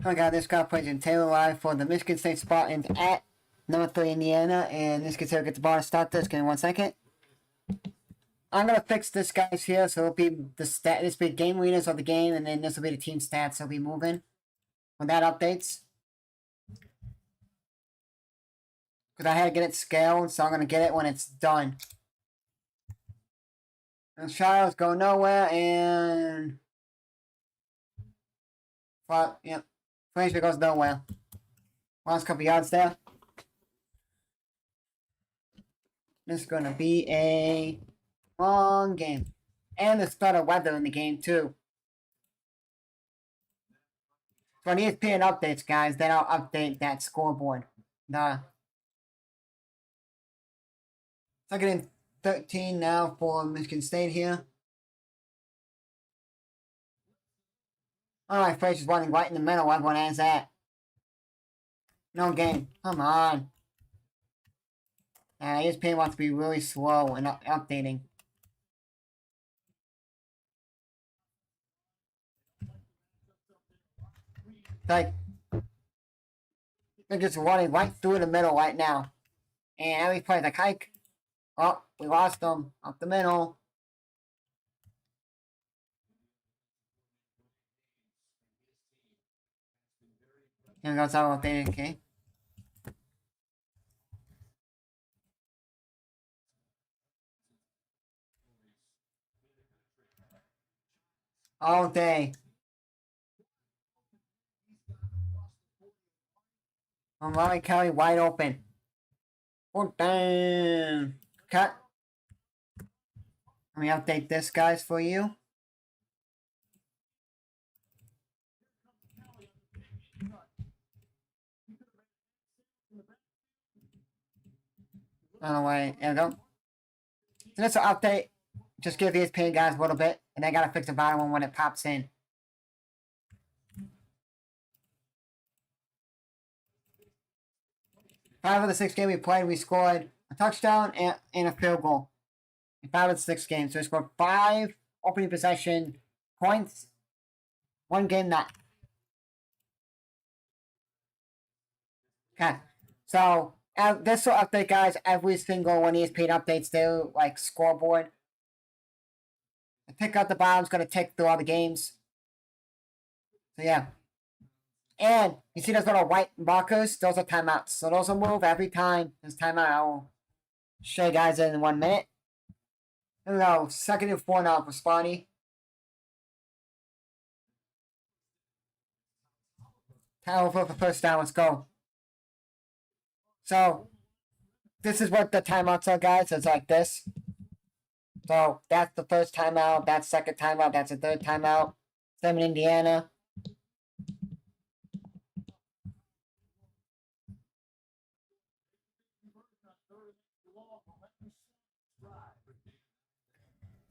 Hi guys, this guy plays in Taylor Live for the Michigan State Spartans at number 3 Indiana, and Michigan State will get the ball to start this. Give me 1 second. I'm gonna fix this guys here, so it'll be the stat. This will be game leaders of the game, and then this will be the team stats. So will be moving when that updates. Because I had to get it scaled, so I'm gonna get it when it's done. And Charles go nowhere, and yep, Frazier goes nowhere. Last couple yards there. This is gonna be a long game. And there's better weather in the game too. So on ESPN updates, guys, then I'll update that scoreboard. The second and 13 now for Michigan State here. Alright, Frazier's running right in the middle. Everyone has that. No game. Come on. ESPN wants to be really slow in updating. Like, they're just running right through the middle right now. And every play, like, hike. Oh, we lost them. Up the middle. Here goes our updating, okay? All day. Mariah Kelly wide open. Oh, damn. Cut. Let me update this, guys, for you. Oh, wait. There we go. So this will update. Just give ESPN guys a little bit. And I gotta fix the bottom one when it pops in. Five of the 6 games we played, we scored a touchdown and a field goal. In 5 of the 6 games. So we scored 5 opening possession points. 1 game not. Okay. So this will update, guys, every single one ESPN updates their like scoreboard. I pick out the bottom's gonna tick through all the games. So yeah. And you see those little white markers? Those are timeouts. So those will move every time there's timeout. I'll show you guys in 1 minute. Here we go. 2nd and 4 now for Spotty. Time for first down. Let's go. So this is what the timeouts are, guys. It's like this. So that's the first timeout. That's second timeout. That's the third timeout. 7 Indiana.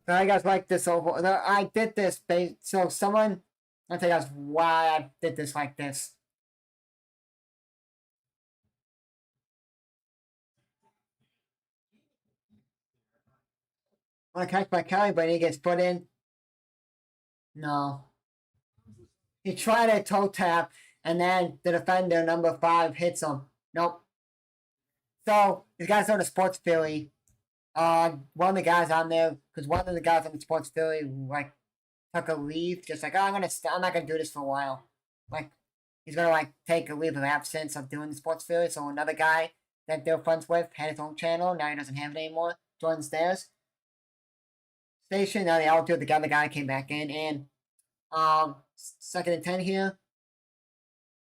So I guys like this over. I did this. So someone. I'll tell you guys why I did this like this. Want to catch by Kelly, but he gets put in. No. He tried a toe tap, and then the defender, number 5, hits him. Nope. So, these guys on the Sports Philly. One of the guys on there, because one of the guys on the Sports Philly, like, took a leave, just like, oh, I'm not gonna do this for a while. Like, he's gonna, like, take a leave of absence of doing the Sports Philly. So, another guy that they're friends with had his own channel. Now he doesn't have it anymore. Joins theirs. Station. Now they all do it together. The guy came back in, and 2nd and 10 here.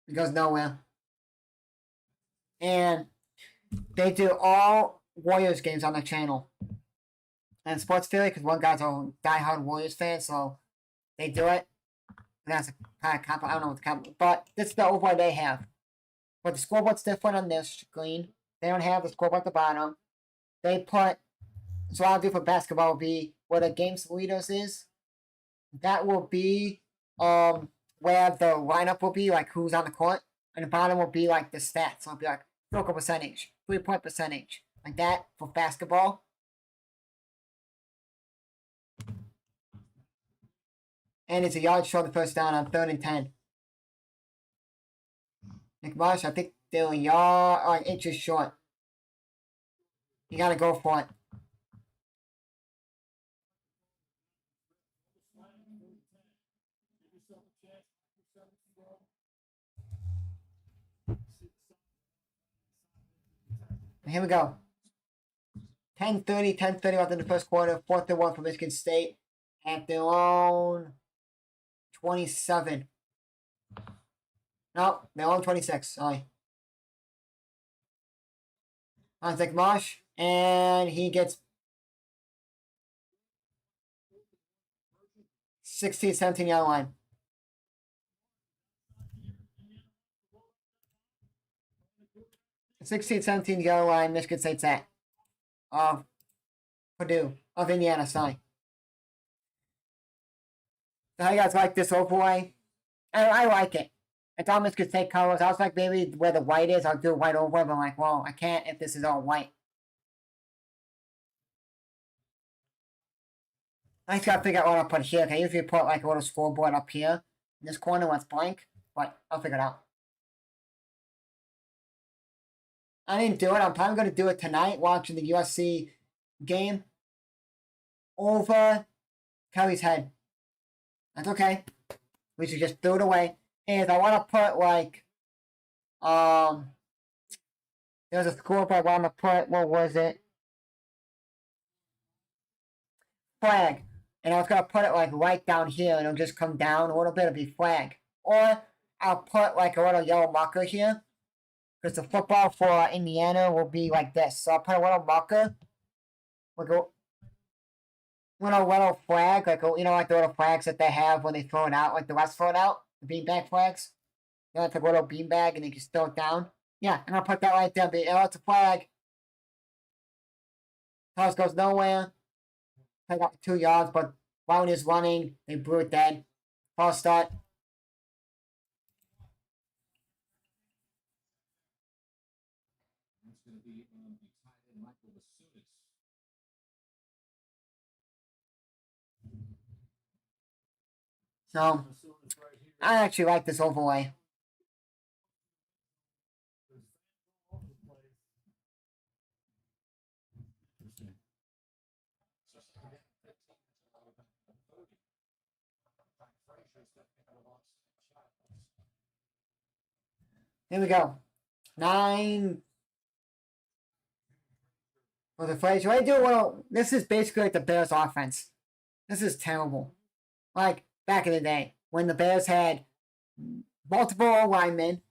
It goes nowhere. And they do all Warriors games on the channel. And Sports Philly, because one guy's a diehard Warriors fan, so they do it. That's a kind of I don't know what the comp, but this is the overlay they have. But the scoreboard's different on this screen. They don't have the scoreboard at the bottom. They put, so what I'll do for basketball will be where the game's leaders is. That will be where the lineup will be, like who's on the court. And the bottom will be like the stats. So it'll be like field goal percentage, 3-point percentage, like that for basketball. And it's a yard short of the first down on 3rd and 10. McMarsh, I think they're yard or inches short. You gotta go for it. Here we go. 10:30 after the first quarter. 4-1 for Michigan State at their own 27. No, their own 26. Sorry. Isaac Marsh, and he gets 16, 17 yard line. 16, 17 yard line. Michigan State's at. Of Purdue. Of Indiana, sorry. So how you guys like this overlay? I like it. It's all Michigan State colors. I was like, maybe where the white is, I'll do white over. But I'm like, well, I can't if this is all white. I just gotta figure out what I'll put here. I usually put like a little scoreboard up here in this corner when it's blank, but I'll figure it out. I didn't do it. I'm probably gonna do it tonight, watching the USC game over Kelly's head. That's okay. We should just throw it away. And I want to put like, there's a scoreboard I want to put. What was it? Flag. And I was gonna put it like right down here, and it'll just come down a little bit. It'll be flag. Or I'll put like a little yellow marker here, because the football for Indiana will be like this. So I'll put a little marker, like a little flag, like like the little flags that they have when they throw it out, like the West throw it out, the beanbag flags. It's like a little beanbag, and you can throw it down. Yeah, and I'll put that right there. It's a flag. Toss goes nowhere. I got 2 yards, but Brown is running. They blew it dead. False start. So, I actually like this overlay. Here we go. 9 for the Frazier. I do well. This is basically like the Bears offense. This is terrible. Like back in the day when the Bears had multiple O-linemen,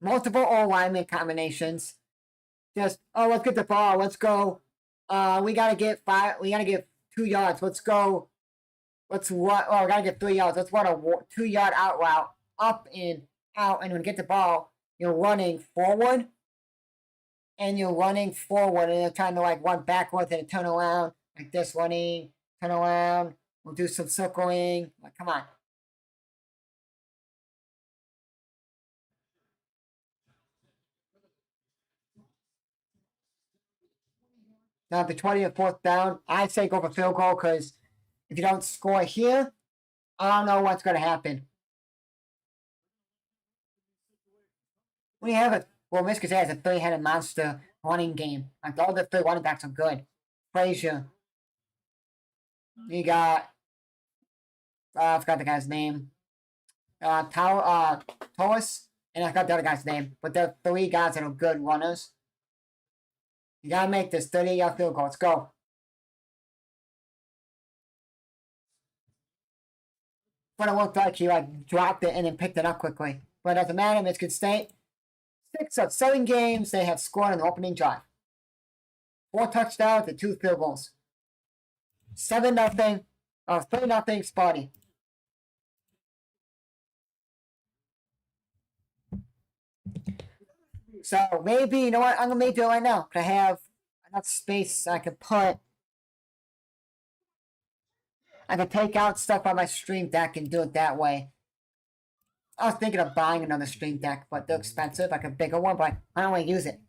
multiple O-lineman combinations. Just let's get the ball. Let's go. We gotta get 5. We gotta get 2 yards. Let's go. Let's what? Oh, we gotta get 3 yards. Let's run a 2-yard out route, up and out. And when you get the ball, you're running forward, and you're trying to like run backwards and turn around like this. Running, turn around. We'll do some circling. Like, come on. Now, the 20 and 4th down, I'd say go for field goal, because if you don't score here, I don't know what's going to happen. We have it. Well, Michigan State has a 3-headed monster running game. Like, all the 3 running backs are good. Frazier. You got, I forgot the guy's name. Torres, and I forgot the other guy's name. But they're 3 guys that are good runners. You gotta make this 30-yard field goal. Let's go. But it looked like he like dropped it and then picked it up quickly. But it doesn't matter. Michigan State, 6 of 7 games they have scored in the opening drive. 4 touchdowns and 2 field goals. 7-0. 3-0 Sparty. So maybe, you know what? I'm gonna do it right now. I have enough space I can put. I can take out stuff on my Stream Deck and do it that way. I was thinking of buying another Stream Deck, but they're expensive, like a bigger one, but I don't want to use it.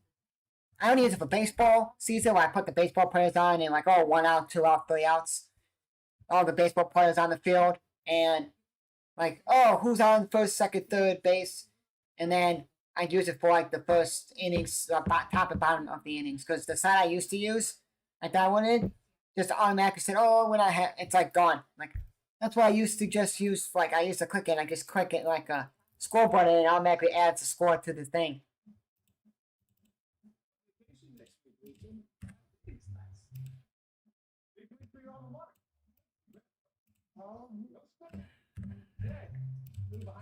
I only use it for baseball season, where I put the baseball players on and like, 1 out, 2 out, 3 outs. All the baseball players on the field, and like, who's on first, second, third base? and then I use it for like the first innings, top and bottom of the innings. Because the site I used to use, I downloaded, just automatically said, "Oh, when I have," it's like gone. Like that's why I used to just use. Like I used to click it. I just click it like a scoreboard, and it automatically adds a score to the thing.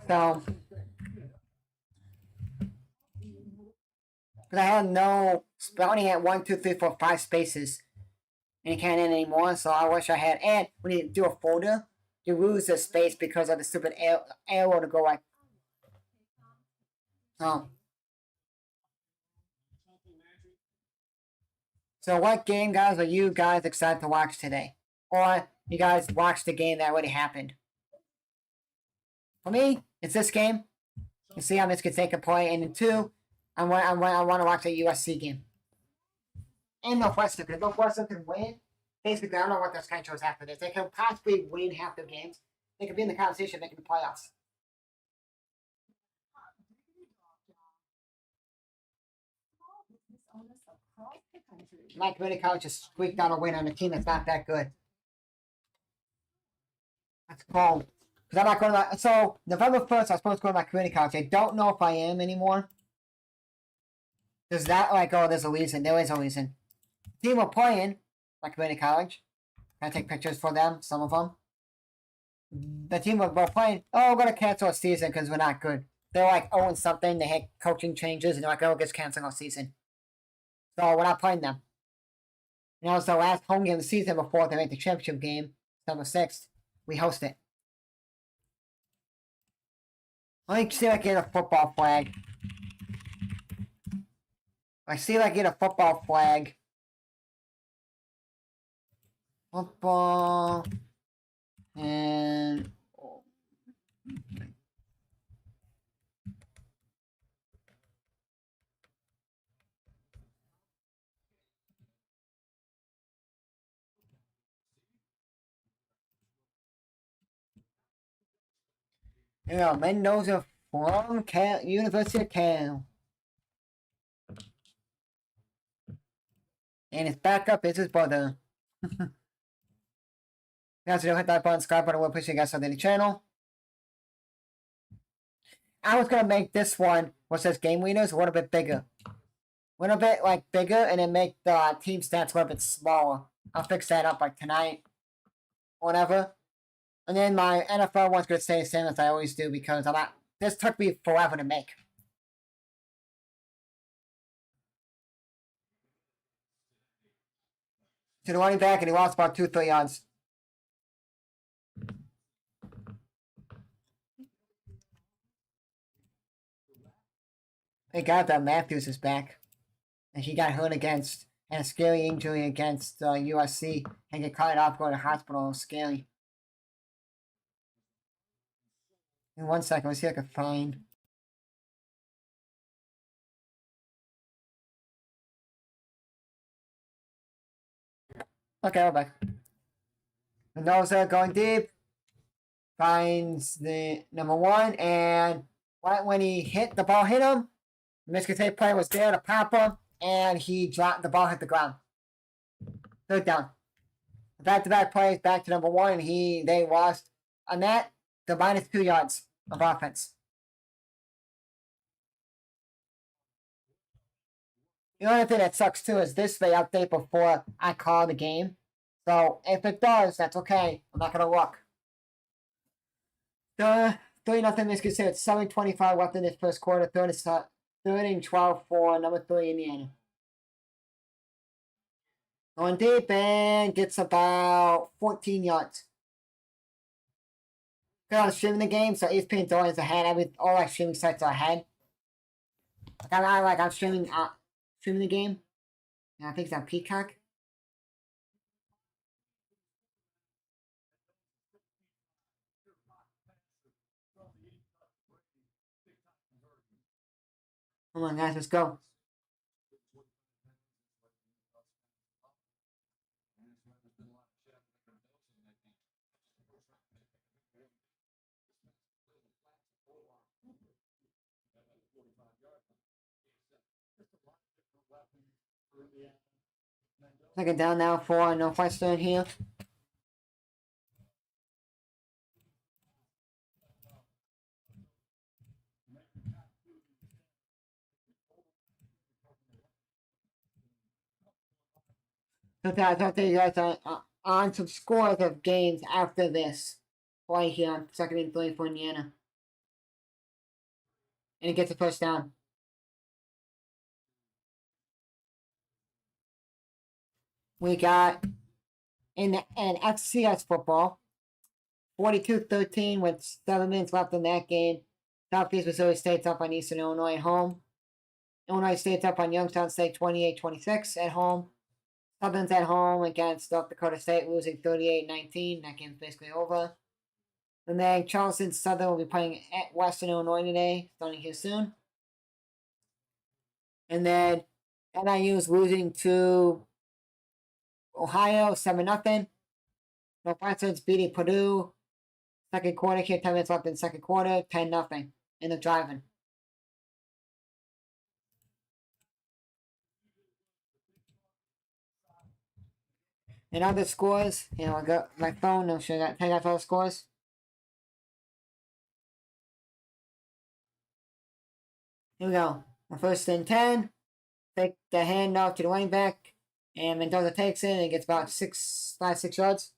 So, because I had no, I only had 1, 2, 3, 4, 5 spaces, and you can't end anymore. So I wish I had. And when you do a folder, you lose the space because of the stupid arrow to go like. Oh. So what game, guys, are you guys excited to watch today? Or you guys watched the game that already happened? For me, it's this game. You see how this could take a play. And then two, I want to watch a USC game. And Northwestern, because Northwestern can win. Basically, I don't know what their schedule is after this. They can possibly win half their games. They could be in the conversation making the playoffs. My community college just squeaked out a win on a team that's not that good. That's cool. Because I'm not going to. So, November 1st, I was supposed to go to my community college. I don't know if I am anymore. Does that, like, oh, there's a reason. There is a reason. The team we're playing, my community college, I take pictures for them, some of them. The team we're playing, oh, we're going to cancel our season because we're not good. They're like 0 something. They had coaching changes, and they're like, oh, just canceling our season. So, we're not playing them. And that was the last home game of the season before they make the championship game, December 6th. We host it. Let me see if I get a football flag. I see if I get a football flag. Football. And. Yeah, Mendoza from University of Cal. And his backup is his brother. Guys, don't hit that button, subscribe button. We'll push you guys on the channel. I was gonna make this one, what says game winners, a little bit bigger. A little bit like bigger, and then make the team stats a little bit smaller. I'll fix that up like tonight. Whatever. And then my NFL one's gonna stay the same as I always do because I'm not. This took me forever to make. To the running back, and he lost about 2-3 yards. Thank God that Matthews is back. And he got hurt against, and a scary injury against USC, and get caught off going to hospital. It was scary. In 1 second, let's see if I can find. Okay, we're back. Mendoza going deep. Finds the number 1, and right when he hit, the ball hit him. The Michigan player was there to pop him, and he dropped, the ball hit the ground. 3rd down. Back-to-back plays, back to number 1, and they lost on that, the -2 yards of offense. The only thing that sucks too is this may update before I call the game. So if it does, that's okay. I'm not gonna look. 3-0 Michigan. It's 7:25 left in this first quarter. 13-12 for number 3 Indiana. Going deep and gets about 14 yards. I'm streaming the game, so ESPN is ahead. All my streaming sites are ahead. I'm streaming the game. And I think it's on Peacock. Come on, guys, let's go. Second down now for Northwestern here. So I'll tell you guys on some scores of games after this play here on 2nd and 3 for Indiana. And it gets a first down. We got in FCS football, 42-13 with 7 minutes left in that game. Southeast Missouri State's up on Eastern Illinois at home. Illinois State's up on Youngstown State 28-26 at home. Southern's at home against North Dakota State, losing 38-19. That game's basically over. And then Charleston Southern will be playing at Western Illinois today, starting here soon. And then NIU's losing to Ohio 7-0. Northwestern's beating Purdue. Second quarter here, 10 minutes left in the second quarter, 10-0 in the driving. And other scores, I got my phone, I'm sure I got all the scores. Here we go. First and 10. Take the handoff to the running back. And Mendoza takes it and gets about 5-6 yards.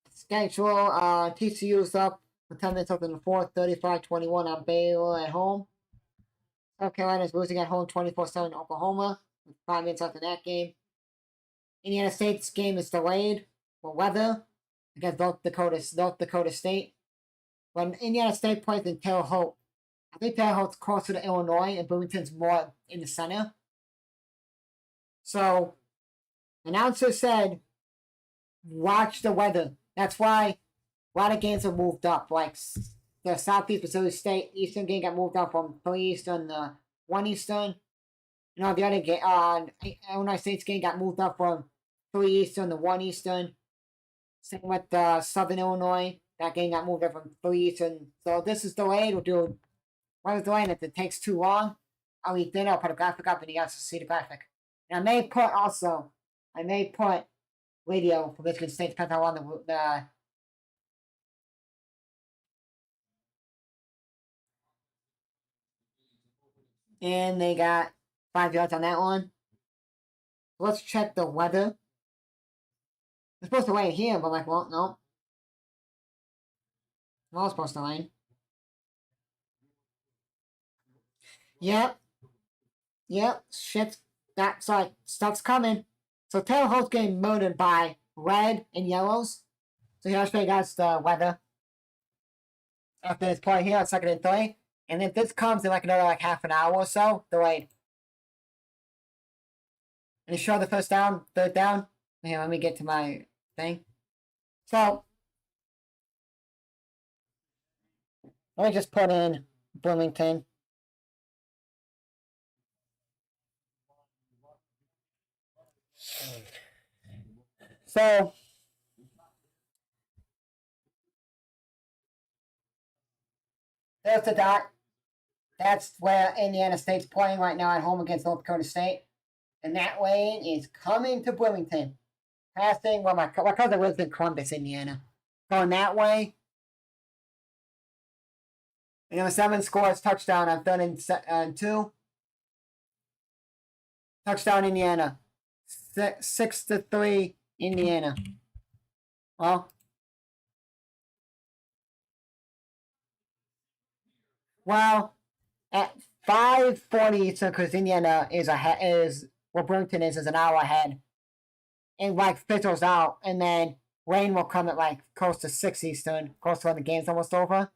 Schedule, TCU's up for 10 minutes up in the fourth, 35-21 on Baylor at home. South Carolina's losing at home 24-7 to Oklahoma, with 5 minutes left in that game. Indiana State's game is delayed for weather against North Dakota State. When Indiana State plays in Terre Haute, I think Terre Haute's closer to Illinois and Bloomington's more in the center. So, announcer said, watch the weather. That's why a lot of games are moved up. Like the Southeast Missouri State Eastern game got moved up from 3 Eastern to 1 Eastern. The other game, Illinois State's game got moved up from 3 Eastern to 1 Eastern. Same with Southern Illinois. That game got moved up from 3 Eastern. So this is delayed. We'll do one delayed. If it takes too long, I'll eat dinner. I'll put a graphic up and you guys will see the graphic. And I may put radio for Michigan State, depends how long the and they got 5 yards on that one. Let's check the weather. It's supposed to rain here, but well, no. Well, it's supposed to rain. Yep. Stuff's coming. So Terre Haute's getting murdered by red and yellows. So here's for you guys the weather. After this play here on 2nd and 3. And if this comes in another half an hour or so, delayed. And you show the first down, third down. Here, let me get to my thing. So let me just put in Bloomington. So there's the dot. That's where Indiana State's playing right now at home against North Dakota State. And that lane is coming to Bloomington. Passing, my cousin lives in Columbus, Indiana. Going that way. 7 scores, touchdown. I've done in 2. Touchdown, Indiana. 6-3, Indiana. Well, at 5:40 Eastern, because Indiana is where Bloomington is an hour ahead. And fizzles out, and then rain will come at close to 6 Eastern, close to when the game's almost over.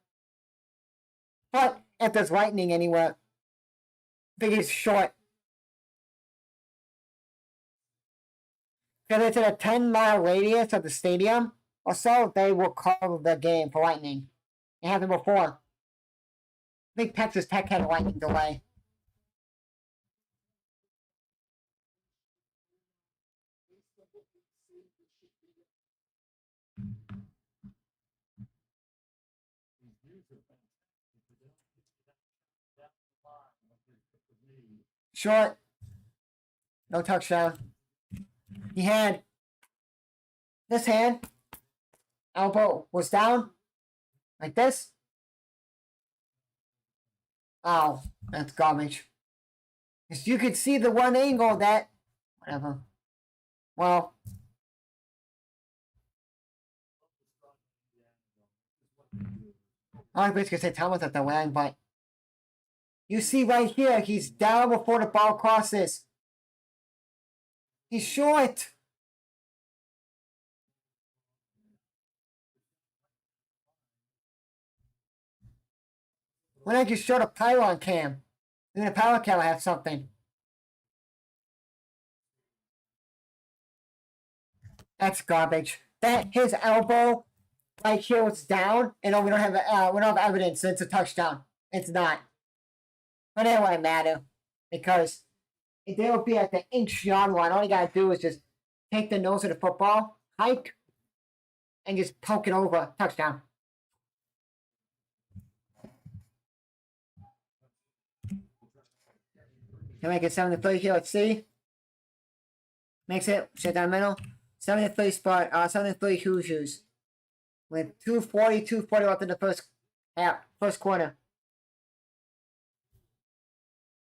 But if there's lightning anywhere, I think it's short. Because it's in a 10-mile radius of the stadium or so, they will call the game for lightning. It happened before. I think Texas Tech had a lightning delay. Short. No touchdown. He had this hand. Elbow was down. Like this. Oh, that's garbage. Because you could see the one angle that... Whatever. Well... I was going to say Thomas at the wing, but... You see right here, he's down before the ball crosses. He's short. Why don't you show the pylon cam? Even the pylon cam will have something. That's garbage. That his elbow right here was down, and we don't have evidence that it's a touchdown. It's not. But it wouldn't matter because if they will be at the inch-yard line, all you gotta do is just take the nose of the football, hike, and just poke it over. Touchdown. Can make it 7-3 here. Let's see. Makes it shut down middle. 7-3 spot. 7-3 Hoosiers with 2:40 left in the first quarter.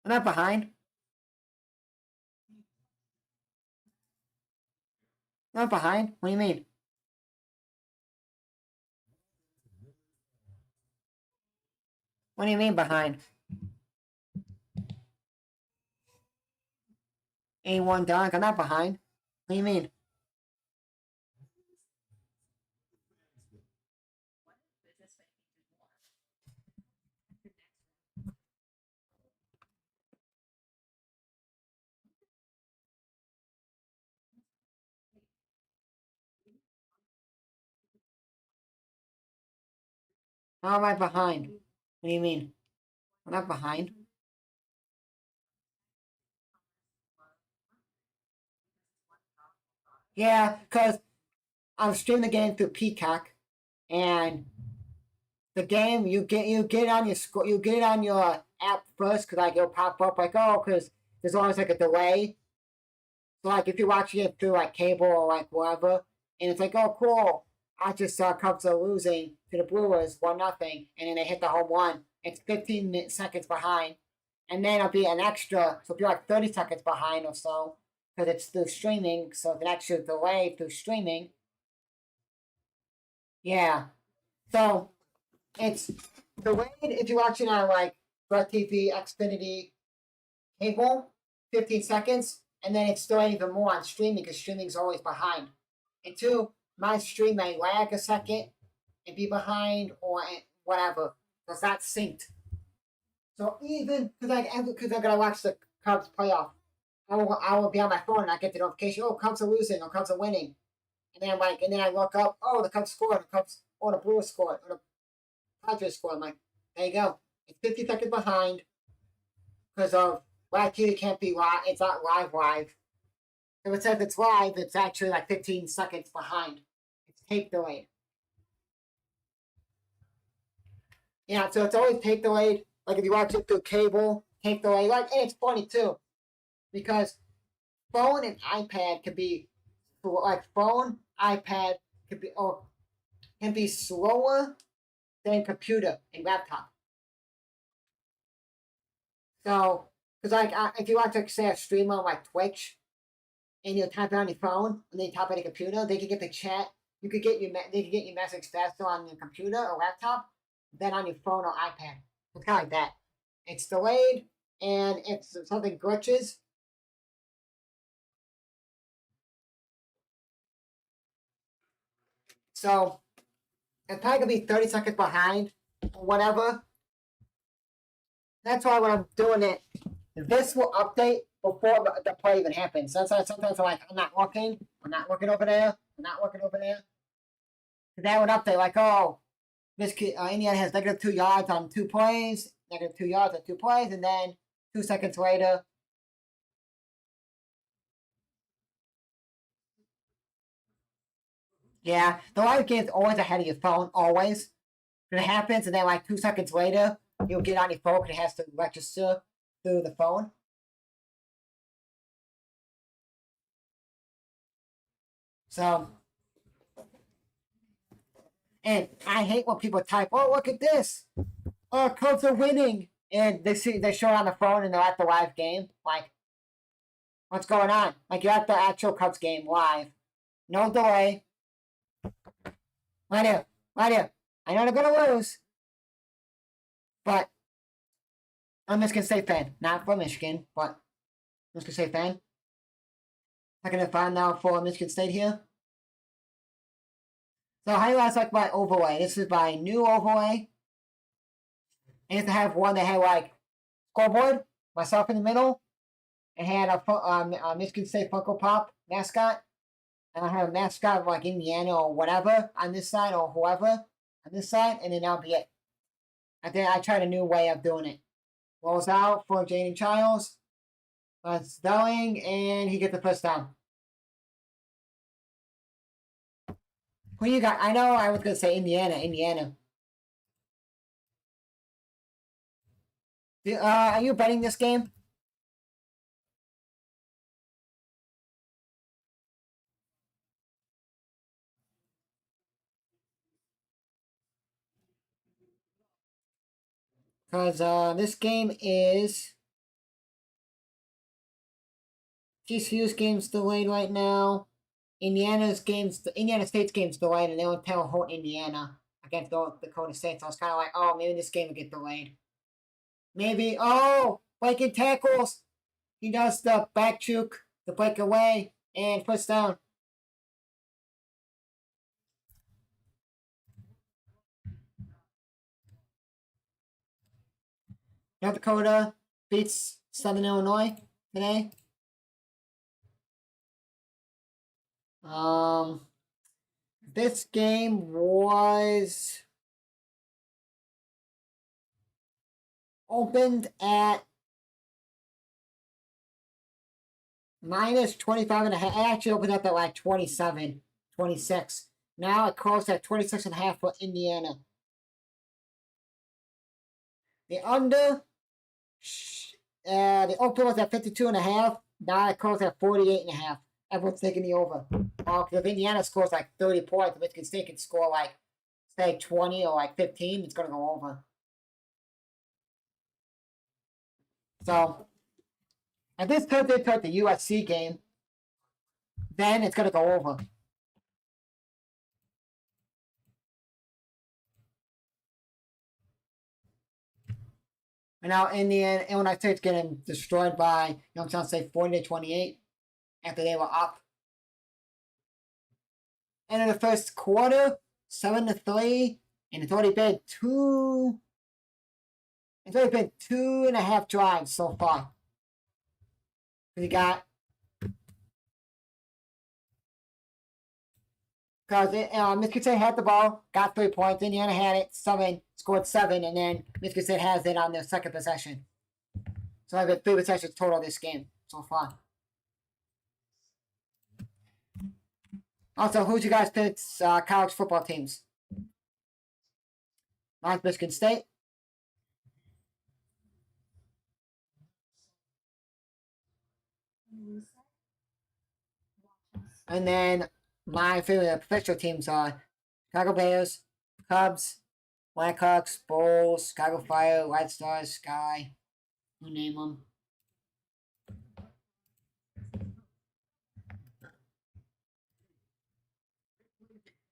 I'm not behind. I'm not behind. What do you mean? What do you mean behind? A1 dunk. I'm not behind. What do you mean? How am I behind? What do you mean? I'm not behind. Yeah, because I'm streaming the game through Peacock, and the game you get on your app first because like it'll pop up like because there's always like a delay. So like if you're watching it through like cable or like whatever, and it's like cool, I just saw Cubs are losing to the Brewers 1-0, and then they hit the home run. It's 15 seconds behind, and then it'll be an extra, so it'll be like 30 seconds behind or so because it's through streaming. So it's an extra delay through streaming. Yeah, so it's delayed if you're watching on like DirecTV, Xfinity, cable, 15 seconds, and then it's delayed even more on streaming because streaming's always behind. And two, my stream may lag a second and be behind or whatever because that's synced. So even because I'm gonna watch the Cubs playoff, I will be on my phone and I get the notification. Oh, Cubs are losing or Cubs are winning, and then I look up. Oh, the Cubs scored. The Brewers scored. Or the Padres scored. I'm like, there you go. It's 50 seconds behind because of live TV can't be live. It's not live. If it says it's live, it's actually like 15 seconds behind. It's tape delayed. Yeah, so it's always tape delayed. Like if you watch it through cable, tape delayed. Like, and it's funny too, because phone and iPad can be iPad can be slower than computer and laptop. So, because if you watch like say a stream on like Twitch, and you type it on your phone and then you type it on your computer, they can get the chat. They can get your message faster on your computer or laptop than on your phone or iPad. It's kind of like that. It's delayed, and if something glitches, so it's probably gonna be 30 seconds behind or whatever. That's why when I'm doing it, this will update before the play even happens. That's why sometimes I'm like, I'm not looking over there. That would update like, this Indiana has -2 yards on 2 plays, -2 yards on 2 plays, and then 2 seconds later. Yeah, the live game's always ahead of your phone, always. When it happens, and then like 2 seconds later, you'll get on your phone and it has to register through the phone. So, and I hate when people type, "Oh, look at this! Oh, Cubs are winning," and they show it on the phone and they're at the live game. Like, what's going on? Like, you're at the actual Cubs game live, no delay. Right here, right here. I know they're gonna lose, but I'm a Michigan State fan, not from Michigan, but Michigan State fan. I'm gonna find out for Michigan State here. So how do you guys like my overlay? This is my new overlay. I used to have one that had like scoreboard, myself in the middle. It had a Michigan State Funko Pop mascot. And I have a mascot of like Indiana or whatever on this side or whoever on this side, and then that'll be it. And then I tried a new way of doing it. Rolls out for Jaden Childs. Stelling, and he gets the first down. Who you got? I know I was going to say Indiana. Are you betting this game? Because this game is TCU's game's delayed right now. Indiana State's game's delayed, and they don't tell whole Indiana against Dakota State. So I was kind of like, oh, maybe this game will get delayed. Maybe. Oh, Viking tackles. He does the back juke, the break away, and first down. North Dakota beats Southern Illinois today. This game was opened at minus 25.5. It actually opened up at like 27, 26. Now it closed at 26.5 for Indiana. The under, the open was at 52.5. Now it closed at 48.5. Everyone's taking the over. Because if Indiana scores like 30 points, Michigan State can score like, say, 20 or like 15, it's going to go over. So, if this turns into the USC game, then it's going to go over. And now Illinois State's getting destroyed by Youngstown State 40-28 after they were up. And in the first quarter, 7-3, and it's already been 2.5 drives so far. We got because Michigan State had the ball, got 3 points. Indiana had it, scored 7, and then Michigan State has it on their second possession. So I've got 3 possessions total this game so far. Also, who'd you guys pick college football teams? Mine's Michigan State. And then my favorite professional teams are Chicago Bears, Cubs, Blackhawks, Bulls, Chicago Fire, White Stars, Sky, you name them.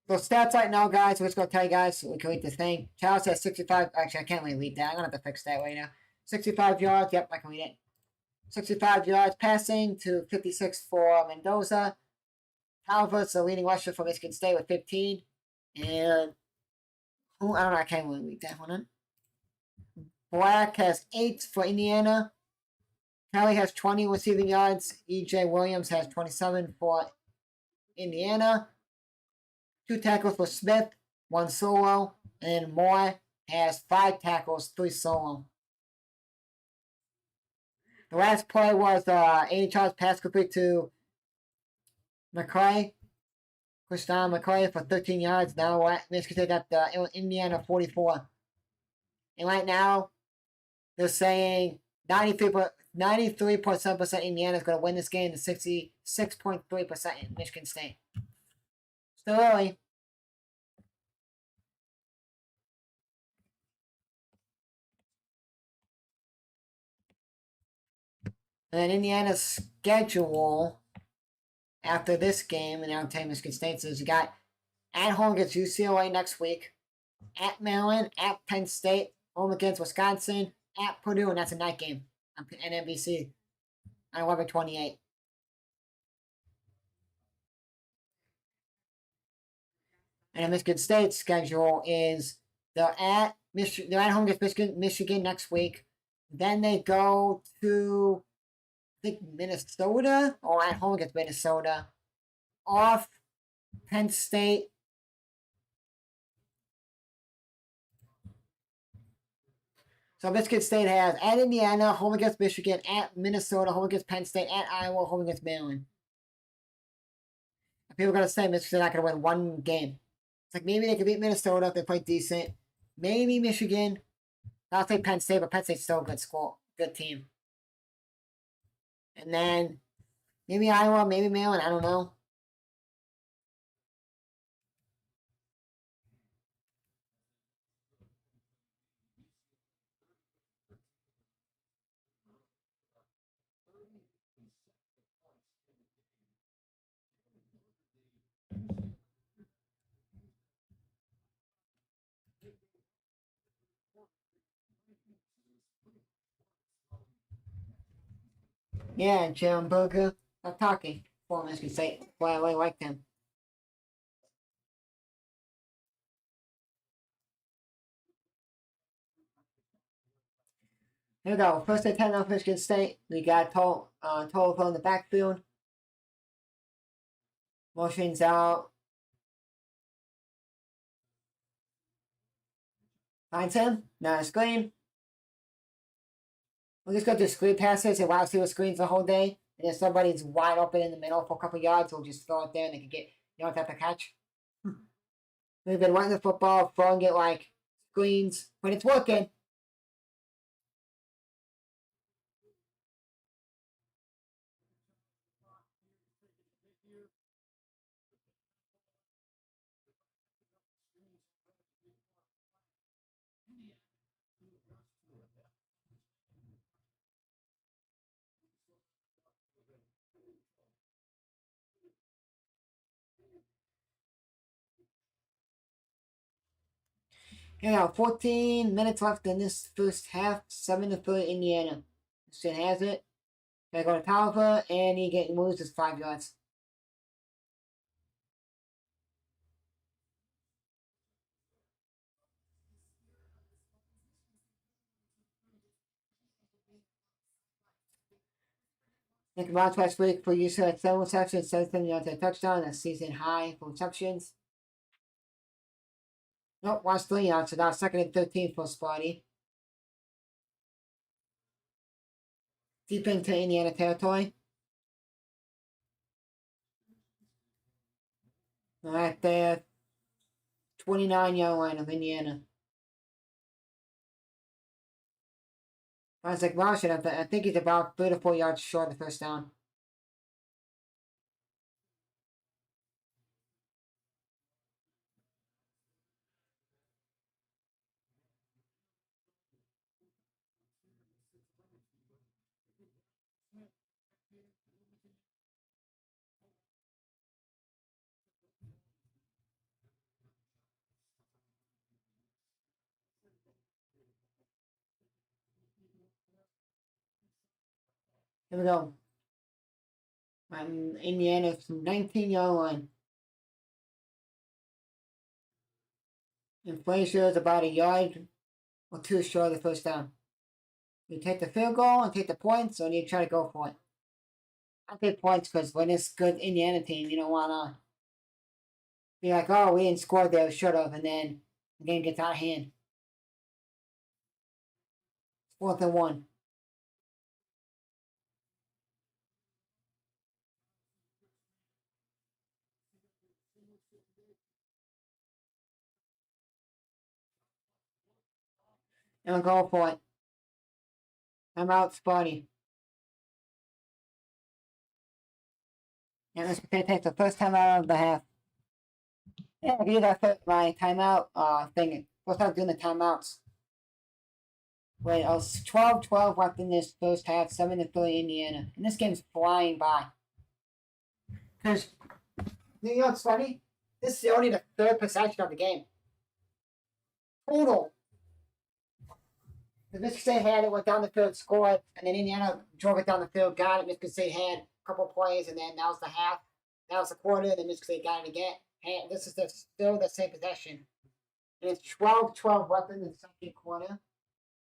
So stats right now, guys. We're just gonna tell you guys so we can read this thing. Charles has 65. Actually, I can't really read that. I'm gonna have to fix that right now. 65 yards. Yep, I can read it. 65 yards passing to 56 for Mendoza. Calvert's the leading rusher for Michigan State with 15. And I don't know. I can't really read that one. Black has 8 for Indiana. Kelly has 20 receiving yards. E.J. Williams has 27 for Indiana. 2 tackles for Smith, 1 solo. And Moore has 5 tackles, 3 solo. The last play was 80 yards pass complete to McCray. Christian McCray for 13 yards. Now Michigan State got the Indiana 44. And right now, they're saying 93.7% Indiana is going to win this game, and 66.3% in Michigan State. Still early. And then Indiana's schedule after this game, and now take Michigan State, is you got at home against UCLA next week, at Maryland, at Penn State, home against Wisconsin, at Purdue, and that's a night game on NBC on 11/28. And Michigan State's schedule is they're at home against Michigan next week. Then they go to I think Minnesota or at home against Minnesota. Off Penn State. So Michigan State has at Indiana, home against Michigan, at Minnesota, home against Penn State, at Iowa, home against Maryland. And people are going to say Michigan's not going to win one game. It's like maybe they could beat Minnesota if they play decent. Maybe Michigan. I'll say Penn State, but Penn State's still a good school, good team. And then maybe Iowa, maybe Maryland, I don't know. Yeah, Jalen Burger. I'm talking. For Michigan State. Why I like them. Here we go. First and 10 off Michigan State. We got Toll in the backfield. Motions out. Finds him. Not a screen. We'll just go to screen passes and wide receiver screens the whole day. And if somebody's wide open in the middle for a couple yards, we'll just throw it there and they can get, you don't have to catch. We've been running the football, throwing it like screens, but it's working. You know, 14 minutes left in this first half. 7-3 Indiana. Shit has it. Gotta go to Tolliver, and he loses 5 yards. Nick Moss last week for UCLA at 7 receptions, 17 yards and a touchdown. That's season high for receptions. Nope, lost 3 yards, so now 2nd and 13 for Spotty. Deep into Indiana territory. At the 29-yard line of Indiana. Isaac Marshall, I think he's about 3 to 4 yards short of the first down. Here we go. Indiana's 19-yard line. Inflation is about a yard or 2 short of the first down. You take the field goal and take the points, or you try to go for it. I take points because when it's good Indiana team, you don't want to be like, oh, we didn't score there, we should have, and then the game gets out of hand. 4th and 1. And we'll go for it. I'm out, Spotty. And let's take the first time out of the half. Yeah, I did that my timeout thing. We'll start doing the timeouts. Wait, I was 12-12 left in this first half, 7-3 Indiana. And this game's flying by. Because, you know what's funny? This is only the third possession of the game. Total. The Michigan State had it, went down the field, scored, and then Indiana drove it down the field, got it. Michigan State had a couple plays, and then that was the half. That was the quarter, and then Michigan State got it again. And this is still the same possession. And it's 12-12 left in the second quarter.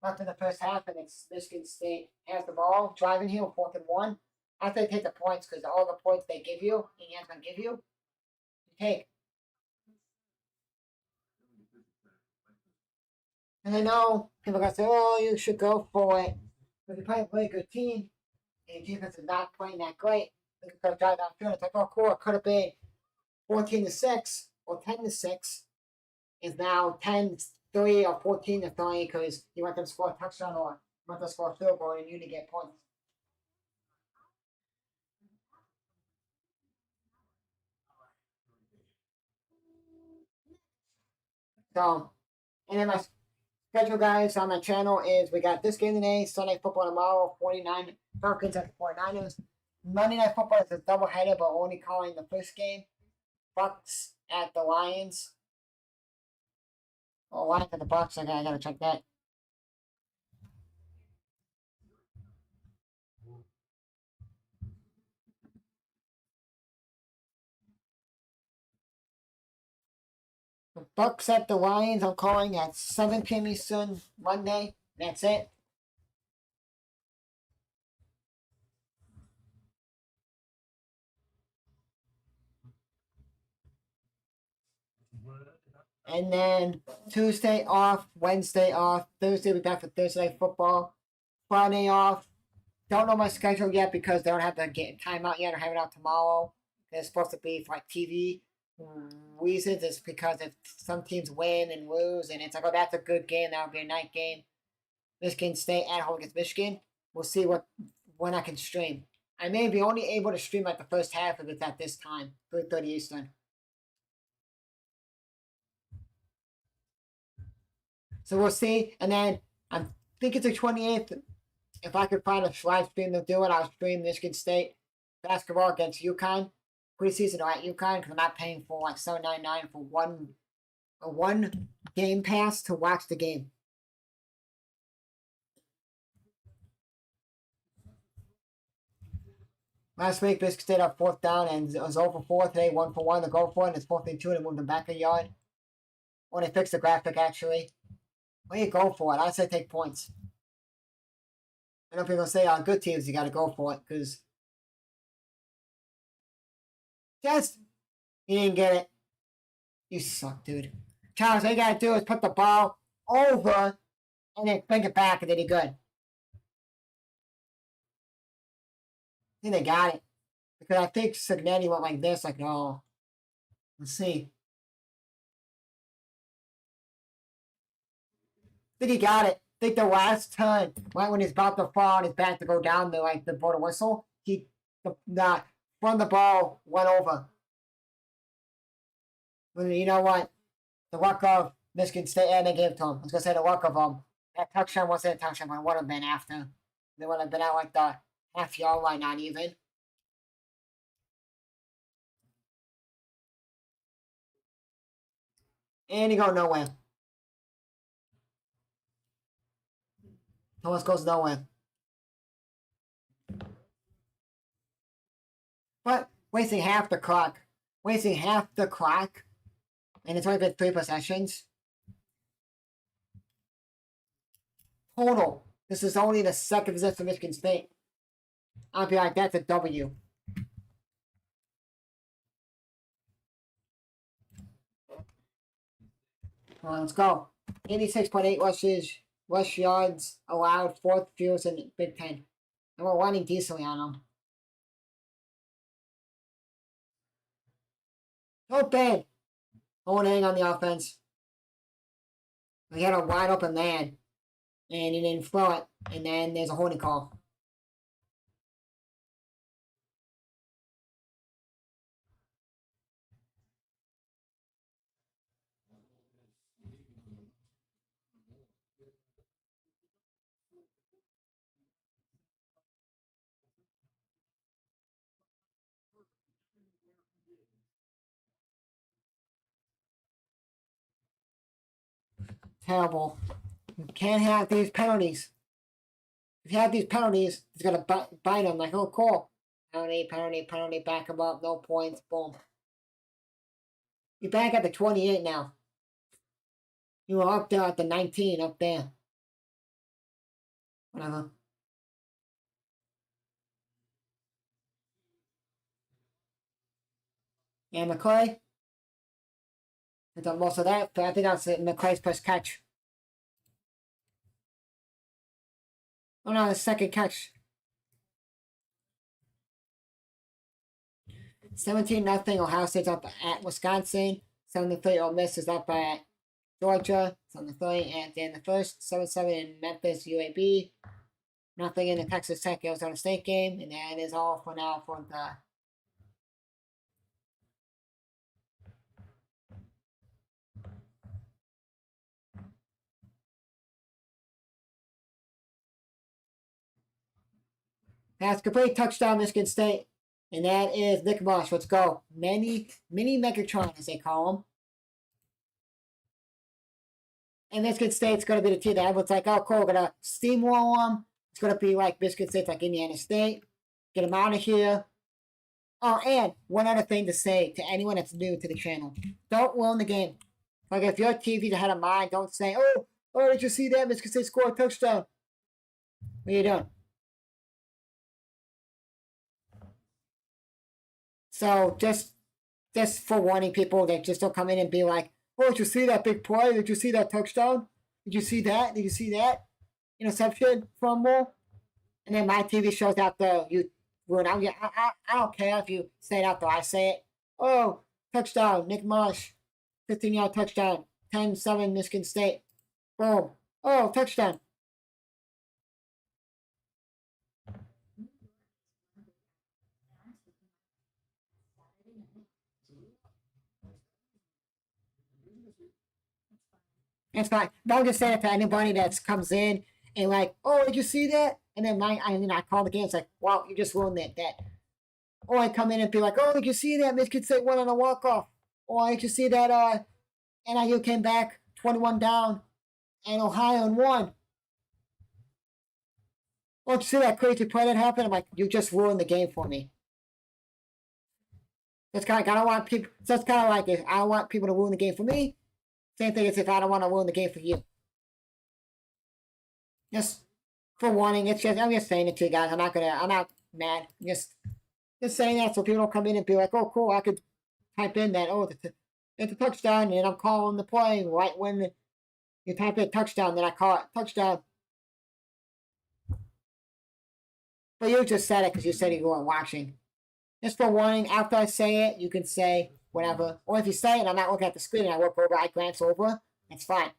Left in the first half, and it's Michigan State has the ball, driving here, 4th and 1. After they take the points, because all the points they give you, Indiana's going to give you, you take. And I know people are going to say, oh, you should go for it. But you're playing a really good team, and your defense is not playing that great. They can drive downfield. It's like, oh, cool, it could have been 14-6 or 10-6. Is now 10-3 or 14-3 because you want them to score a touchdown or you want them to score a field goal and you to get points. So, and then my schedule, guys, on my channel is we got this game today, Sunday football tomorrow, 49 Falcons at the 49ers. Monday Night Football is a doubleheader, but only calling the first game. Bucks at the Lions. Oh, Lions at the Bucks. I gotta check that. The Bucks at the Lions. I'm calling at 7 p.m. Eastern Monday. That's it. And then Tuesday off, Wednesday off, Thursday we'll be back for Thursday Night Football, Friday off. Don't know my schedule yet because they don't have the game timeout yet or have it out tomorrow. It's supposed to be for like TV reasons. It's because if some teams win and lose, and it's like, oh, that's a good game, that'll be a night game. Michigan State at home against Michigan. We'll see when I can stream. I may be only able to stream like the first half if it's at this time, 3:30 Eastern. So we'll see. And then I think it's the 28th. If I could find a live stream to do it, I'll stream Michigan State basketball against UConn. Preseason or at UConn because I'm not paying for like $7.99 for one game pass to watch the game. Last week, Michigan State up 4th down and it was 0-4 today, 1-for-1 to go for it. And it's 4th and 2 to move them back a yard. When they fixed the graphic, actually. When you go for it, I say take points. I know people say on good teams you got to go for it because just you didn't get it. You suck, dude. Charles, all you got to do is put the ball over and then bring it back and then you're good. I think they got it. Because I think Signetti went like this, like, no. Let's see. I think he got it. I think the last turn, right when he's about to fall and he's back to go down the like the border whistle, the front of the ball went over. But you know what? The luck of Michigan State, and they gave it to him. I was gonna say the luck of that touchdown wasn't a touchdown, but it would have been after. They would have been at like the half-yard line, not even. And he go nowhere. Thomas goes nowhere. But wasting half the clock. Wasting half the clock. And it's only been 3 possessions. Total. This is only the second visit for Michigan State. I'll be like, that's a W. Well, let's go. 86.8 rush yards allowed, 4th fewest in Big Ten. And we're running decently on them. Not bad. Holding on the offense. We had a wide open man. And he didn't throw it. And then there's a holding call. Terrible. You can't have these penalties. If you have these penalties, it's gonna bite them like, oh, cool. Penalty, back them up, no points, boom. You're back at the 28 now. You were up there at the 19, up there. Whatever. And McCoy. I done most of that, but I think that's McCoy's first catch. Oh no, the second catch. 17-0. Ohio State's up at Wisconsin. 7-3. Ole Miss is up at Georgia. 7-3. And then the first 7-7 in Memphis, UAB. Nothing in the Texas Tech Arizona State game. And that is all for now for the That's complete touchdown, Michigan State. And that is Nick Marsh. Let's go. Mini Megatron, as they call him. And Michigan State's going to be the team that everyone's like, oh, cool, we're going to steamroll them. It's going to be like Michigan State's like Indiana State. Get them out of here. Oh, and one other thing to say to anyone that's new to the channel. Don't ruin the game. Like, if your TV's ahead of mine, don't say, oh, did you see that? Michigan State scored a touchdown. What are you doing? So, just for warning people that just don't come in and be like, oh, did you see that big play? Did you see that touchdown? Did you see that? Did you see that? Interception, fumble. And then my TV shows after you ruin. I don't care if you say it after I say it. Oh, touchdown, Nick Marsh. 15-yard touchdown. 10-7 Michigan State. Boom. Oh, touchdown. It's fine. But I'm just saying it to anybody that comes in and like, oh, did you see that? And then I call the game. It's like, wow, you just ruined that. Or I come in and be like, oh, did you see that? Michigan State won on a walk off. Or did you see that? NIU came back 21 down, and Ohio won. Or did you see that crazy play that happened? I'm like, you just ruined the game for me. That's kind of I don't want people. So it's kind of like if I don't want people to ruin the game for me. Same thing as if I don't want to ruin the game for you. Just for warning, it's just I'm just saying it to you guys. I'm not mad. I'm just saying that so people don't come in and be like, oh, cool, I could type in that, oh, it's a touchdown, and I'm calling the play right when you type in touchdown, then I call it touchdown. But you just said it because you said you weren't watching. Just for warning, after I say it, you can say whatever. Or if you say it, I'm not looking at the screen and I look over, I glance over, that's fine.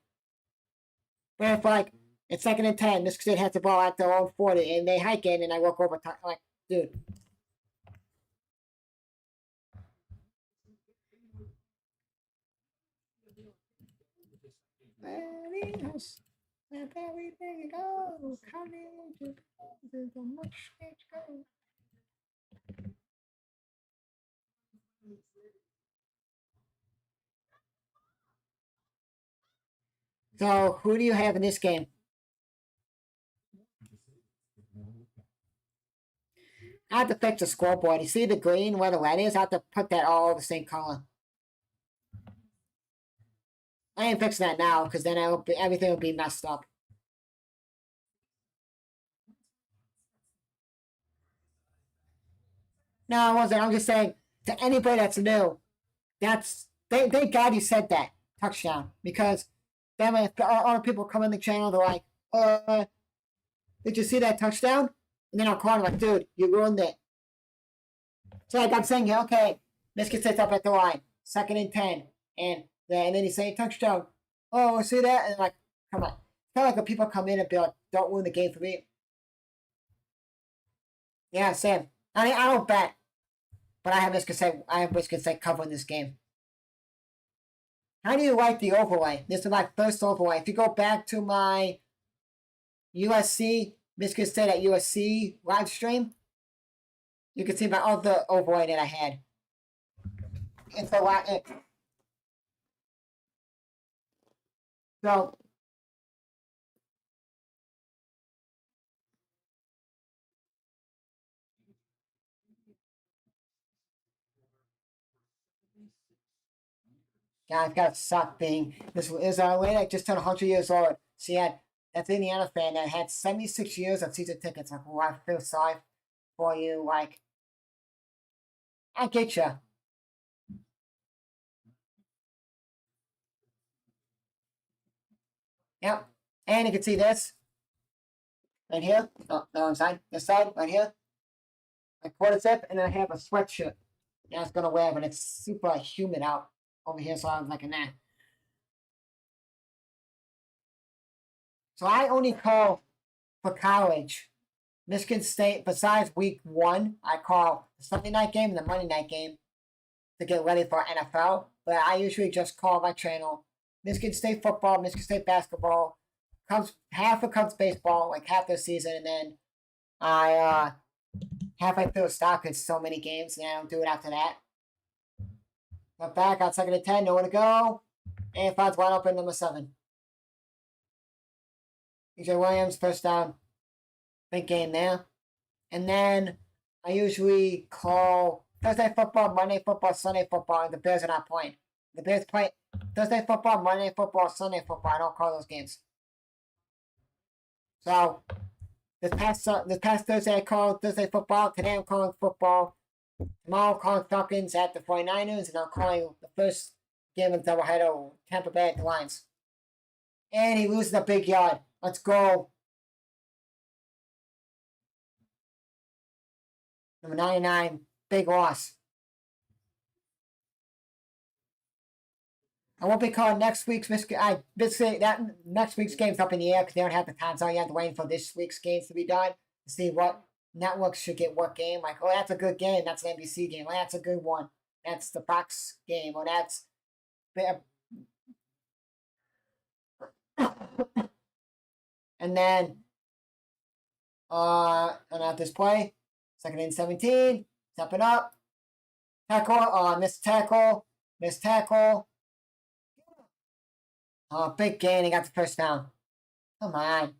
But if like it's 2nd and 10, Michigan State has the ball at their own 40 and they hike in and I look over, like, dude. Everything goes, coming to the much go. So, who do you have in this game? I have to fix the scoreboard. You see the green where the red is? I have to put that all the same color. I ain't fixing that now because then everything will be messed up. No, I wasn't. I'm just saying to anybody that's new, thank God you said that touchdown because then when other people come in the channel, they're like, did you see that touchdown? And then I'll call them like, dude, you ruined it. So like I'm saying, okay, Michigan State's up at the line, 2nd and 10, and then you say touchdown. Oh, I see that, and like, come on. It's kind of like when people come in and be like, don't ruin the game for me. Yeah, Sam. I don't bet, but I have Michigan State covering this game. How do you like the overlay? This is my first overlay. If you go back to my USC, Michigan State at USC live stream, you can see my other overlay that I had. So Guys got sucked being this is a lady that just turned 100 years old. She had that's Indiana fan that had 76 years of season tickets. Like, oh, I feel sorry for you. Like, I get you. Yep. And you can see this right here. No, inside this side right here. A quarter zip, and then I have a sweatshirt. Yeah, it's gonna wear, but it's super humid out over here, so I was like, nah. So I only call for college. Michigan State, besides week 1, I call the Sunday night game and the Monday night game to get ready for NFL. But I usually just call my channel Michigan State football, Michigan State basketball, Cubs half of Cubs baseball, like half the season, and then I halfway through a stop because so many games, and I don't do it after that. But back on 2nd and 10, nowhere to go. And finds wide open, number 7. EJ Williams, first down. Big game there. And then I usually call Thursday football, Monday football, Sunday football, and the Bears are not playing. The Bears play Thursday football, Monday football, Sunday football. I don't call those games. So this past Thursday I called Thursday football. Today I'm calling football. Tomorrow I'm calling Falcons at the 49ers, and I'm calling the first game of the doubleheader, Tampa Bay at the Lions. And he loses a big yard. Let's go. Number 99, big loss. I won't be calling next week's I basically that next week's game's up in the air because they don't have the time, so you have to wait for this week's games to be done to see what networks should get what game. Like, oh, that's a good game. That's an NBC game. Oh, that's a good one. That's the Fox game. Or that's and then on that display, 2nd and 17, stepping up, tackle, missed tackle, missed tackle. Big gain. He got the first down. Come on.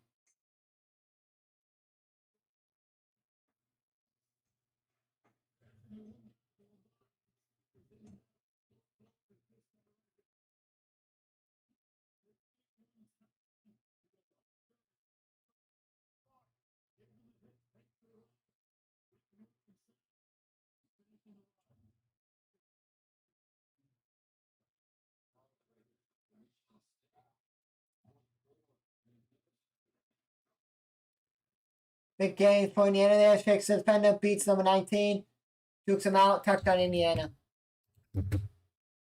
Big gain for Indiana there. Fix the defender, beats number 19. Dukes him out. Touchdown Indiana.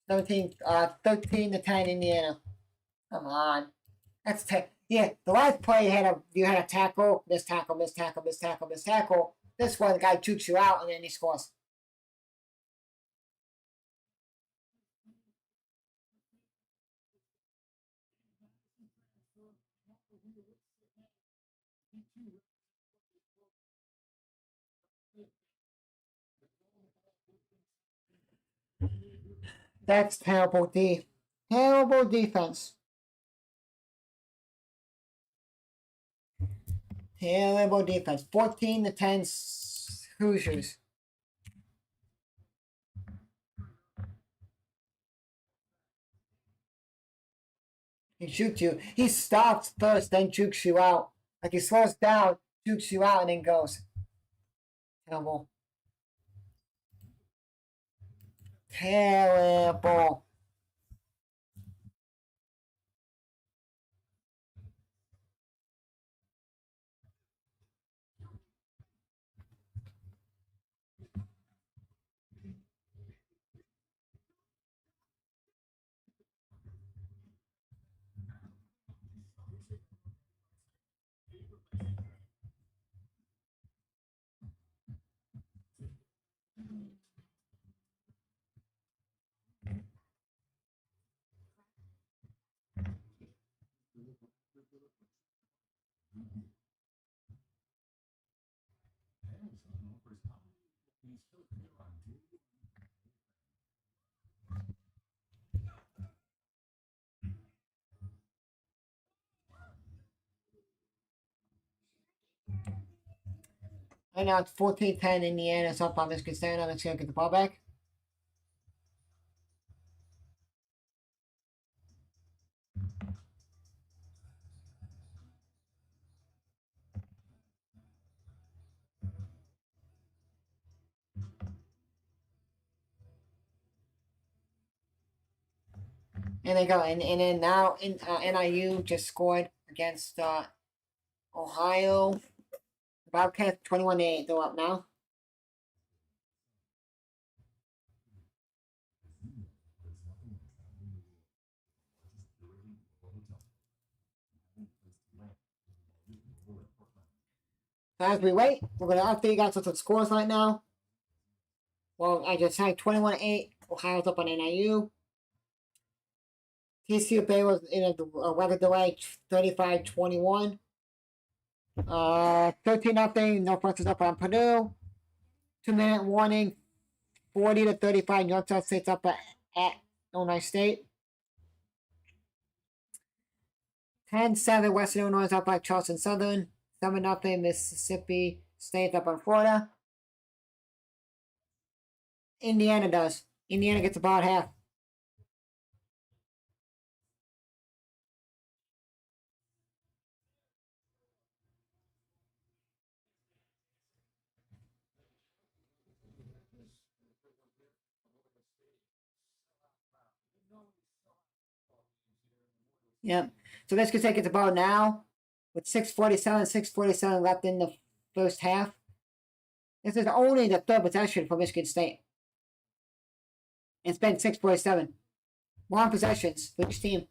13 to 10 Indiana. Come on. That's yeah, the last play you had a tackle, miss tackle, miss tackle, miss tackle, miss tackle. This one the guy jukes you out and then he scores. That's terrible terrible defense. Terrible defense. 14 to 10 Hoosiers. He shoots you. He stops first, then jukes you out. Like he slows down, jukes you out, and then goes. Terrible. Terrible. Right now it's 14-10 Indiana. It's up on this concern. Let's go get the ball back. And they go, and then now NIU just scored against Ohio. Bobcats 21-8. They're up now. So as we wait, we're going to update you guys with the scores right now. Well, I just had 21-8. Ohio's up on NIU. TCU Bay was in a weather delay, 35-21. 13-0. Northwestern's up on Purdue. 2-minute warning. 40-35. North State's up at Illinois State. 10-7. Western Illinois is up by Charleston Southern. 7-0. Mississippi State up on Florida. Indiana does. Indiana gets about half. Yep. So this could take it about now with 6:47 left in the first half. This is only the third possession for Michigan State. It's been 6:47. Long possessions for each team.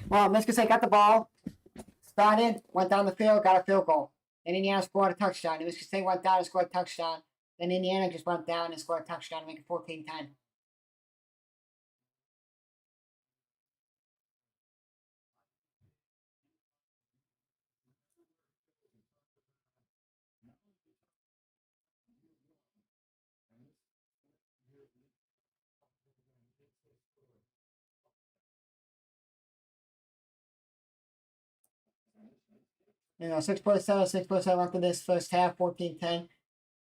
Well, Michigan State got the ball, started, went down the field, got a field goal. Then Indiana scored a touchdown. Michigan State went down and scored a touchdown. Then Indiana just went down and scored a touchdown to make it 14-10. You know, 6:47 after this first half, 14-10.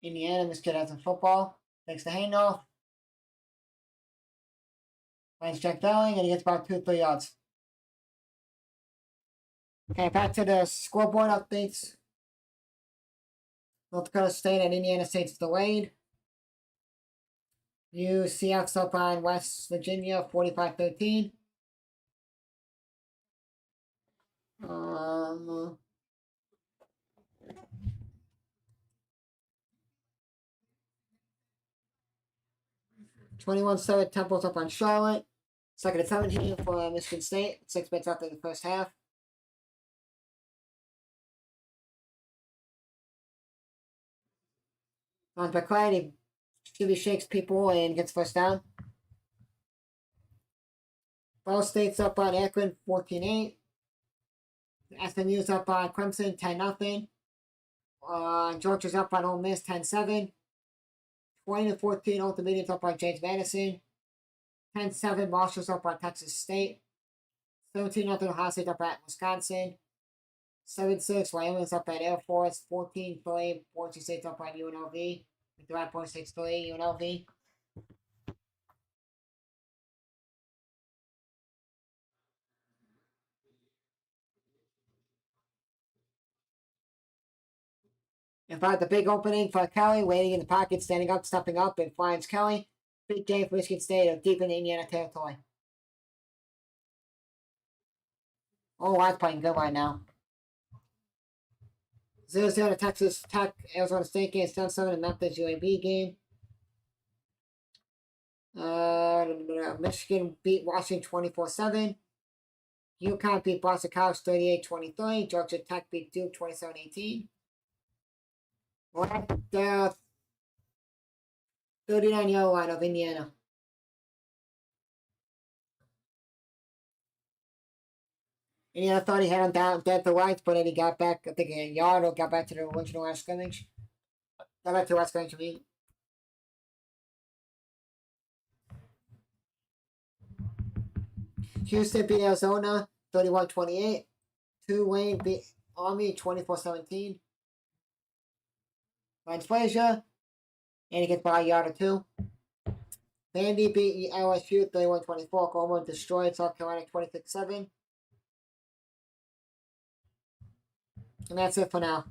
Indiana, this kid has some football. Takes the handoff. Finds Jack Dowling, and he gets about 2-3 yards. Okay, back to the scoreboard updates. North Dakota State and Indiana State's delayed. UCF's up on West Virginia, 45-13. 21-7. Temple's up on Charlotte. 2nd and 17 for Michigan State. 6 minutes after the first half. On McClain, he shakes people and gets first down. Ball State's up on Akron, 14-8. SMU's up on Clemson, 10-0. Georgia's up on Ole Miss, 10-7. 20-14, Old Dominion's up on James Madison. 10-7, Marshall's up on Texas State. 17-0, Ohio State up at Wisconsin. 7-6, Wyoming's up at Air Force. 14-3, Boise State's up on UNLV. 3.63, UNLV. In fact, the big opening for Kelly, waiting in the pocket, standing up, stepping up, and finds Kelly. Big game for Michigan State, deep in Indiana territory. Oh, that's playing good right now. 0-0 to Texas Tech, Arizona State game, 7-7 in Memphis UAB game. Michigan beat Washington 24-7. UConn beat Boston College 38-23. Georgia Tech beat Duke 27-18. The 39-yard line of Indiana. Indiana thought he had him down dead to rights, but then he got back, I think, a yard or got back to the original West scrimmage. Got back to West scrimmage, I mean. Houston beat Arizona 31-28. Tulane beat Army 24-17. Finds Frazier, and he gets by a yard or two. Vandy beat LSU 31-24. Oklahoma destroyed South Carolina 26-7. And that's it for now.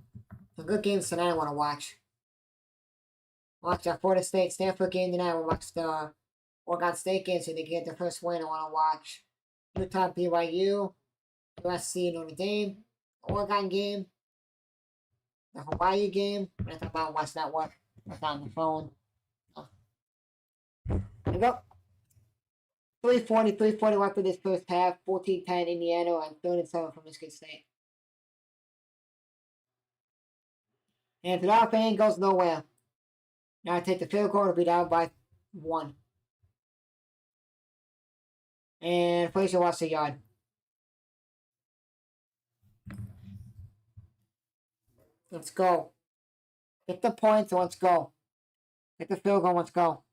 Some good games tonight I want to watch. Watch that Florida State Stanford game tonight. We'll watch the Oregon State game so they get the first win I want to watch. Utah BYU, USC Notre Dame, Oregon game, the Hawaii game. I thought about watch that one. It's on the phone. Oh. There we go. 341 for this first half, 14-10 Indiana, and 37 from Michigan State. And if the offense goes nowhere, now I take the field goal to be down by 1. And Frazier wants a yard. Let's go. Get the points, let's go. Get the field goal, let's go.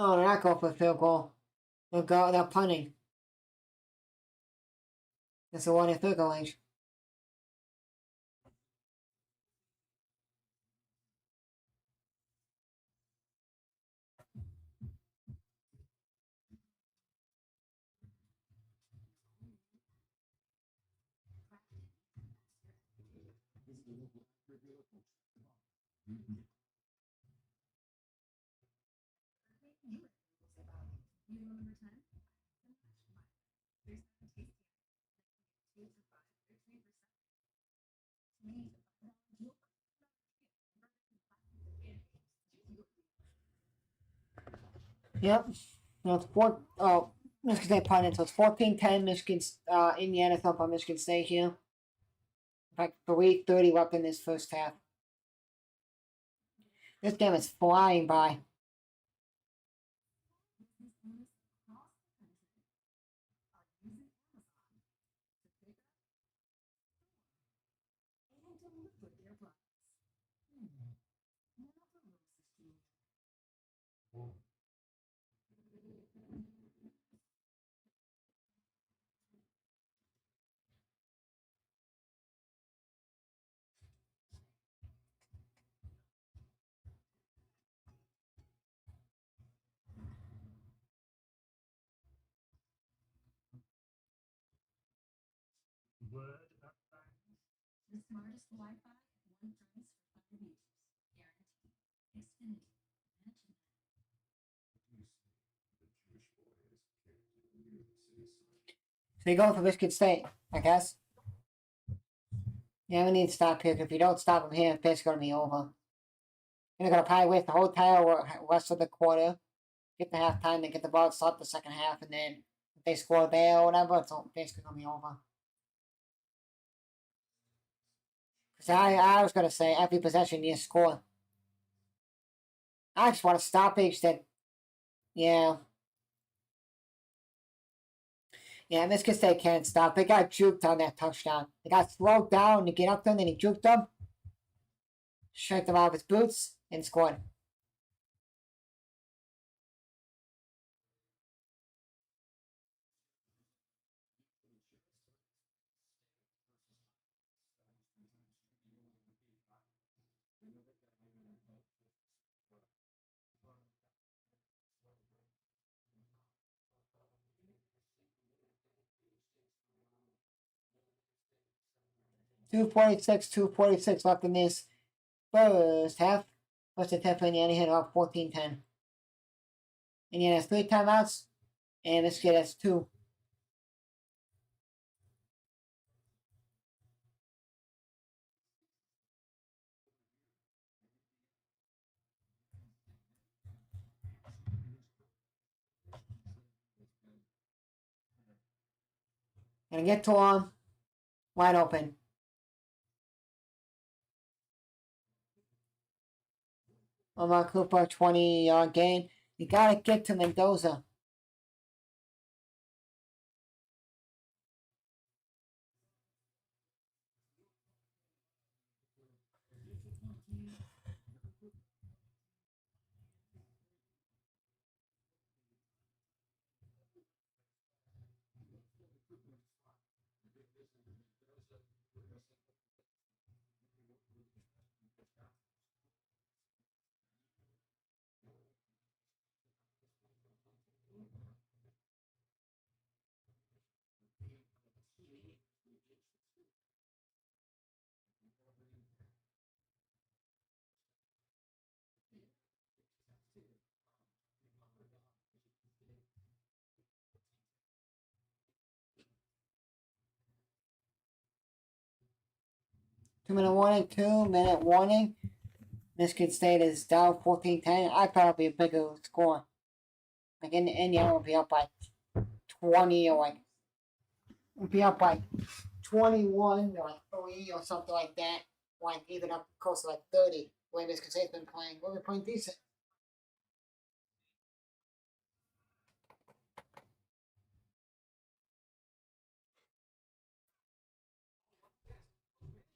Oh, they're not going for a field goal. They're punting. That's the 1 in field goal range. Yep. No, it's Michigan State punted, so it's 14-10 Michigan, Indiana up on Michigan State here. In fact, 3:30 left in this first half. This game is flying by. So you're going for Michigan State, I guess. Yeah, we need to stop here. If you don't stop them here, it's going to be over. And they're going to probably waste the whole entire rest of the quarter. Get the halftime, then get the ball, start the second half, and then if they score there or whatever, it's basically going to be over. Because I was going to say, every possession you score. I just want a stoppage that, yeah. Yeah, Michigan State can't stop. They got juked on that touchdown. They got slowed down to get up there, and then he juked them. Shaked him out of his boots, and scored. .246 left in this first half. First attempt for Indiana hit off 14-10. Indiana has 3 timeouts, and this kid has 2. Gonna get to him. Wide open. Omar Cooper, 20-yard gain. You gotta get to Mendoza. 2-minute warning, 2-minute warning. Michigan State is down 14-10. I thought it'd be a bigger score. Like Indiana would be up by 20 or like would be up by 21 or like 3 or something like that. Or like even up close to like 30. The way Michigan State's been playing. We've been playing decent.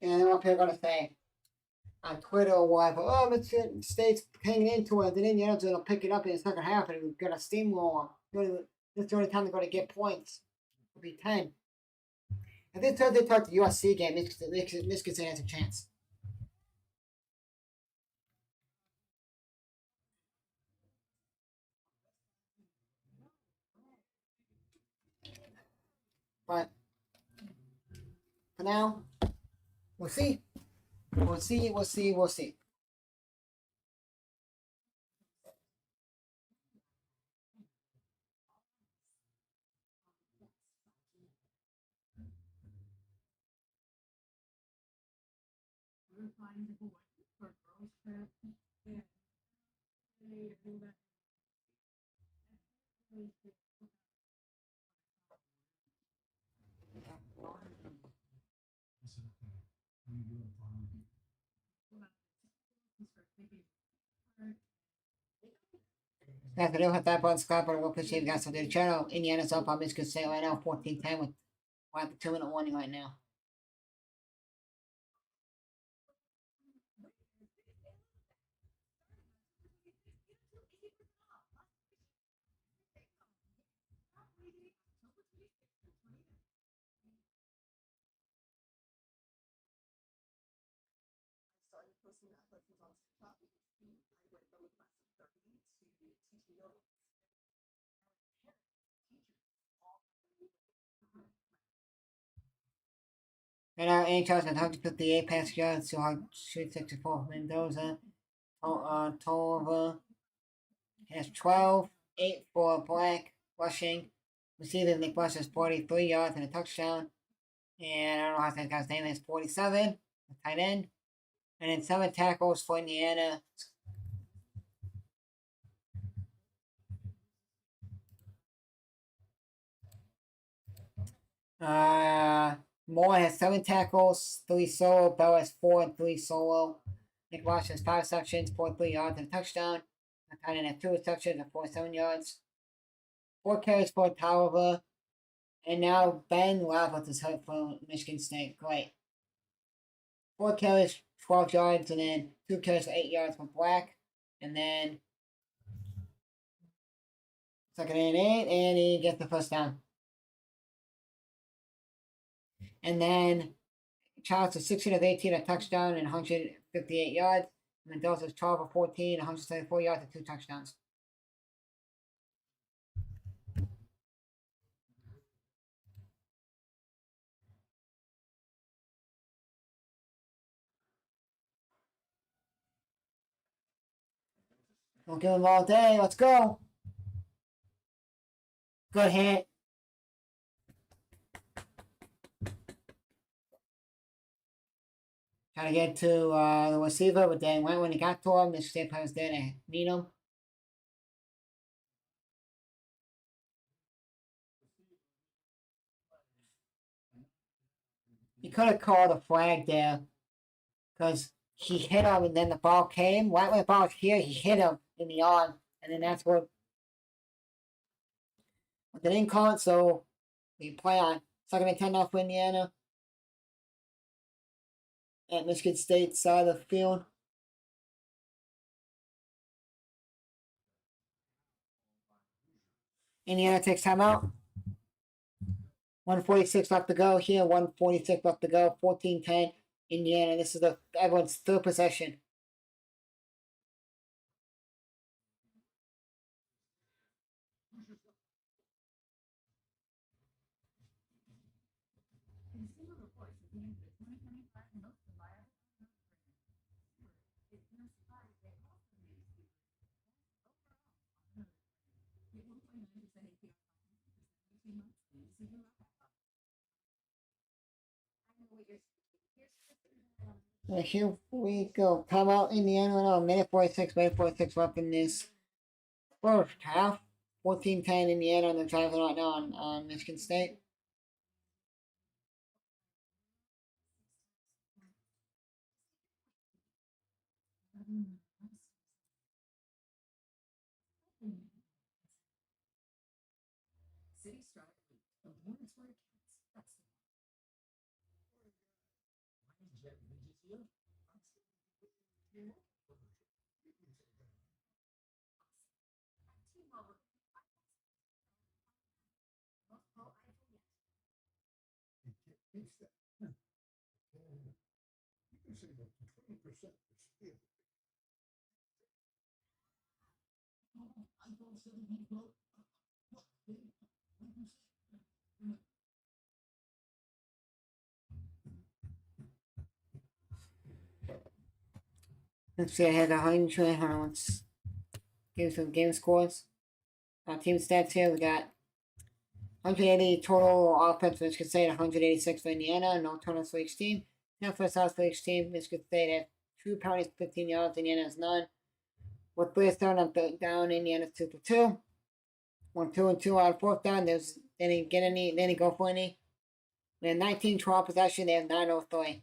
And then what people are gonna say on Twitter or whatever, oh, Michigan State's hanging into it, then Indiana's gonna pick it up in the second half and we're gonna steamroll them. This is the only time they're gonna get points. It'll be 10. If they start the USC game, Michigan State has a chance. But for now, we'll see. We'll see. We'll see. We'll see. That's gonna do hit that button, subscribe button. We'll appreciate you guys for the channel. Indiana's up on Michigan State right now, 14-10 with we're at the 2-minute warning right now. Right now, NHL's got 158 pass yards, 264 Mendoza. Tolova has 12, 8 for Black, rushing. Receiving Nick Bush has 43 yards and a touchdown. And I don't know how that guy's name is, 47, the tight end. And then 7 tackles for Indiana. Moore has 7 tackles, 3 solo. Bell has 4 and 3 solo. Nick Rush has 5 sections, 43 yards and a touchdown. The tight end has 2 receptions and 47 yards. 4 carries for Tolova. And now Ben Lavert is hurt for Michigan State. Great. 4 carries, 12 yards, and then 2 carries for 8 yards for Black. And then second and 8, and he gets the first down. And then Childs is 16 of 18, a touchdown, and 158 yards. Mendoza's 12 of 14, 174 yards, and 2 touchdowns. We'll give him all day. Let's go. Good hit. Trying to get to the receiver, but then when he got to him, the state players there to meet him. He could have called a flag there because he hit him and then the ball came. Right when the ball was here, he hit him in the arm, and then that's what. But they didn't call it, so we play on. 2nd and 10 now for Indiana. At Michigan State side of the field. Indiana takes timeout. 146 left to go here. 146 left to go. 14-10 Indiana. This is everyone's third possession. Here we go. Timeout Indiana. No, minute 46. Minute 46 left in this first half. 14-10 Indiana on the driving right now on Michigan State. Let's see, I had 100. Hold on, let's give some game scores. Team stats here. We got 180 total offense, Michigan State, 186 for Indiana. No turnovers for each team. 10 first half for each team. Michigan State has 2 penalties, 15 yards. Indiana has none. With players third on third down, Indiana's 2 for 2. 1, 2, and 2 on fourth down. They didn't get any. They didn't go for any. We had 19-12 possession. They have 9-03.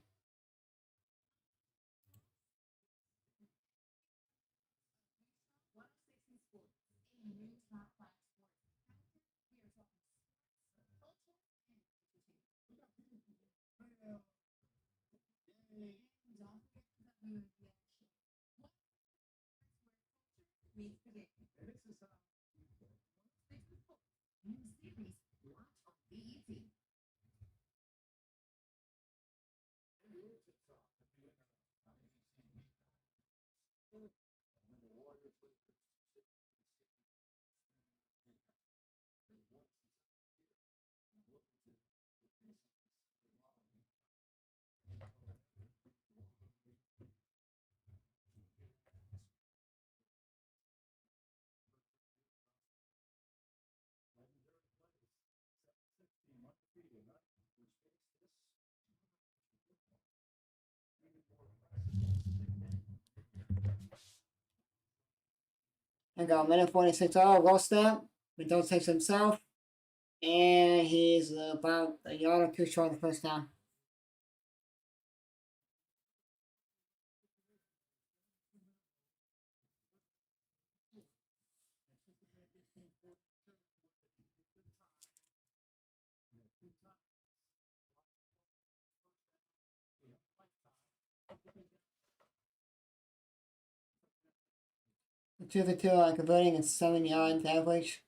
I got minute 46. Oh, roll step. Mendoza takes himself. And he's about a yard or two short of the first down. The 2 for 2 converting at 7 yards average.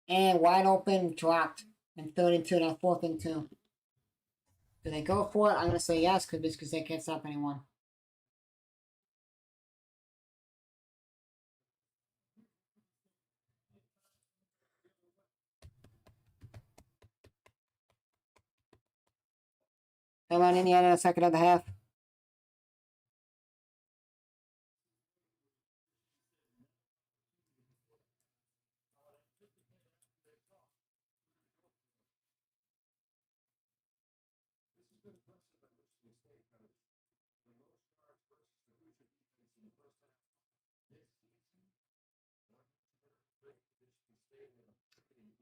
And wide open, dropped. And 3rd and 2, now 4th and 2. Do they go for it? I'm going to say yes because they can't stop anyone. Come on, Indiana, second of the half.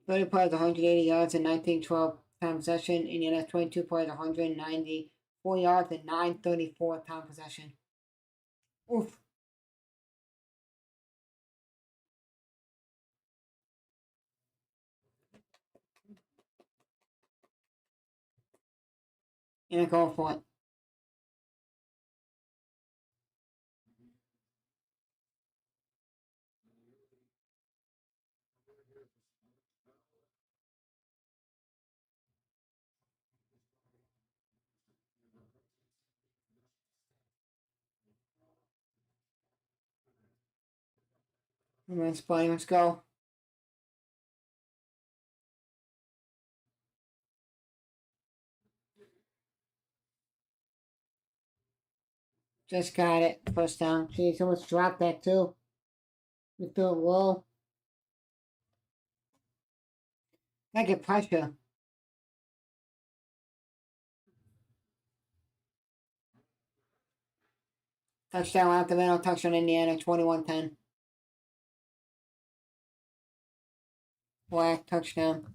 Thirty plays 180 yards and 19-12 time possession. Indiana 22 plays 194 yards and 9:34 time possession. Oof. And go for it. Let's play. Let's go. Just got it. First down. Jeez, almost dropped that too. We threw it low. I get pressure. Touchdown out the middle. Touchdown Indiana. 21-10. Black touchdown.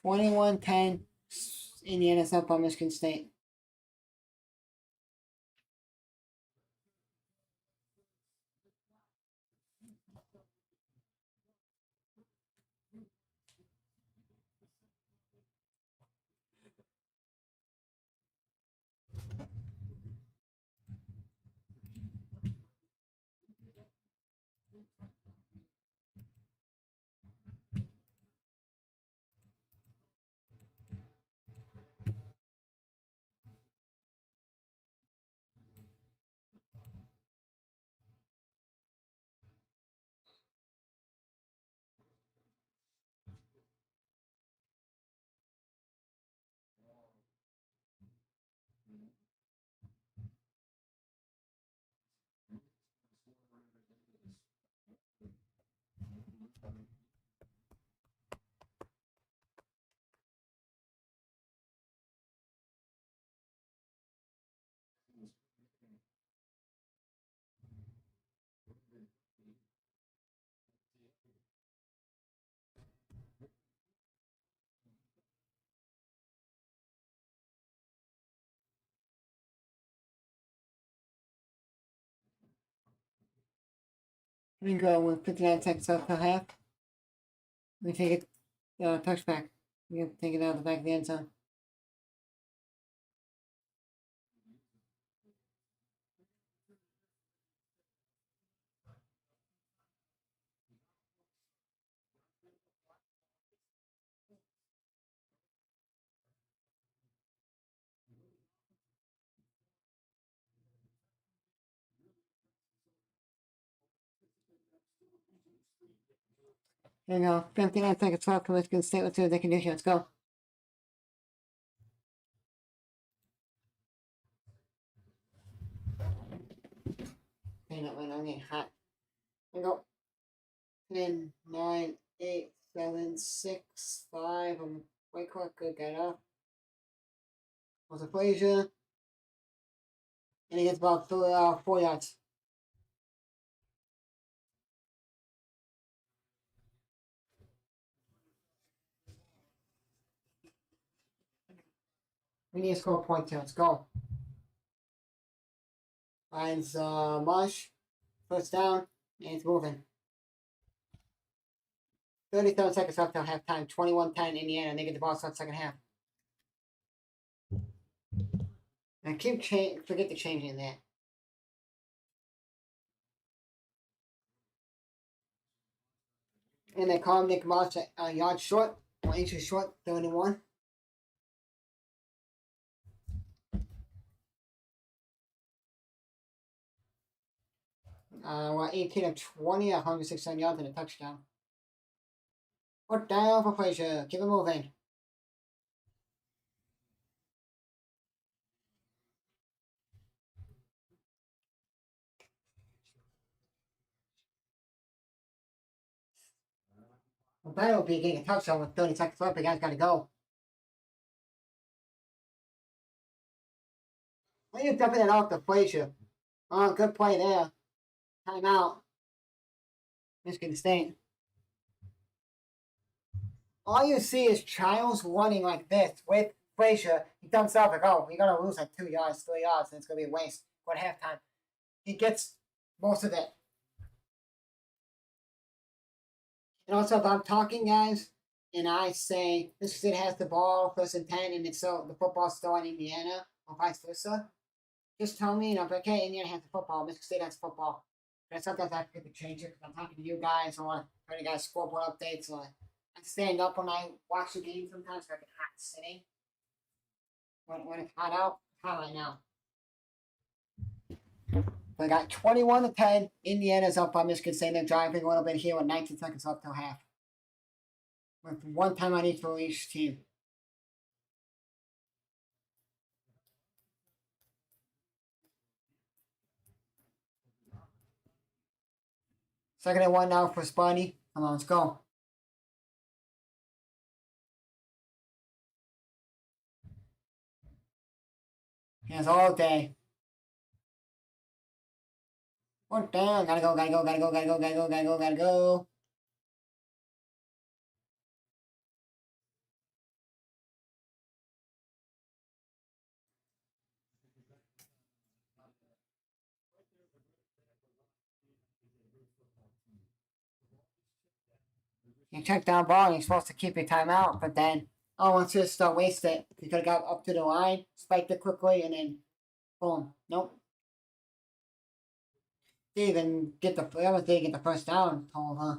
$21-10. Indiana's up on Michigan State. We go with 59 seconds left per half. We take it, touchback. We can take it out the back of the end zone. There you go. 59 seconds left for Michigan State. Let's see what they can do here. Let's go. Hang on, wait, I'm getting hot. There we go. 10, 9, 8, 7, 6, 5. I'm way quick. Good, get up. Was a Frazier. And he gets about 4 yards. We need to score a point here. Let's go. Finds Marsh. First down. And it's moving. 37 seconds left till halftime. 21-10 Indiana. And they get the ball start second half. And keep forget the changing that. And they call Nick Marsh a yard short, or inches short, 31. We're 18 of 20, 167 yards and a touchdown. Put down for Frazier. Keep it moving. Well, that'll be getting a touchdown with 30 seconds left. The guy's got to go. Why are you dumping it off to Frazier? Oh, good play there. Timeout. Michigan State. All you see is Childs running like this with Frazier. He dumps out like, oh, we're gonna lose like 2 yards, 3 yards, and it's gonna be a waste. But at halftime, he gets most of it. And also, if I'm talking, guys, and I say this kid has the ball, 1st and 10, and it's so the football's still in Indiana, or vice versa, just tell me, and I'm like, okay, Indiana has the football, Michigan State has the football. And sometimes I have to change it because I'm talking to you guys, or trying to guys scoreboard updates, or I stand up when I watch the game sometimes, so I get hot sitting. When it's hot out, it's hot right now. We got 21-10. Indiana's up by Michigan State. They're driving a little bit here with 19 seconds left till half. With one time on each for each team. Second and 1 now for Spotty. Come on, let's go. He has all day. One down. Gotta go, gotta go, gotta go, gotta go, gotta go, gotta go, gotta go. You check down ball and you're supposed to keep your timeout, but then, oh, let's just waste it. You could have got up to the line, spiked it quickly, and then boom. Nope. Didn't even get the, I almost didn't get the first down, Paul, huh?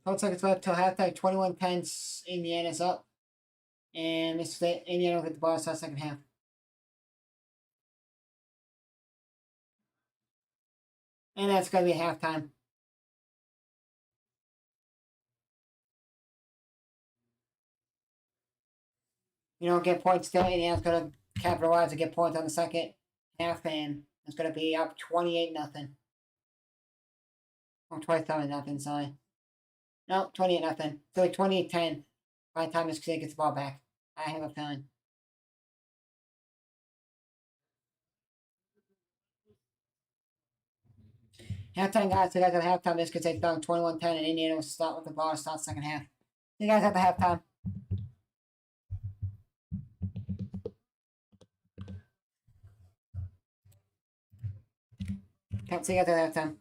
Looks like it's left till halftime. 21-10. Indiana's up. And Mississippi State, Indiana will get the ball start second half. And that's going to be halftime. You don't get points still. Indiana's going to capitalize and get points on the second half, and it's going to be up 28-0. Oh, 27-0, sorry. No, 28-0. So like 28-10 by the time Mississippi State gets the ball back. I have a feeling. Halftime, guys. So you guys have halftime. Mississippi State's down 21-10, and Indiana will start with the ball to start second half. You guys have the halftime. Can't see you guys at halftime.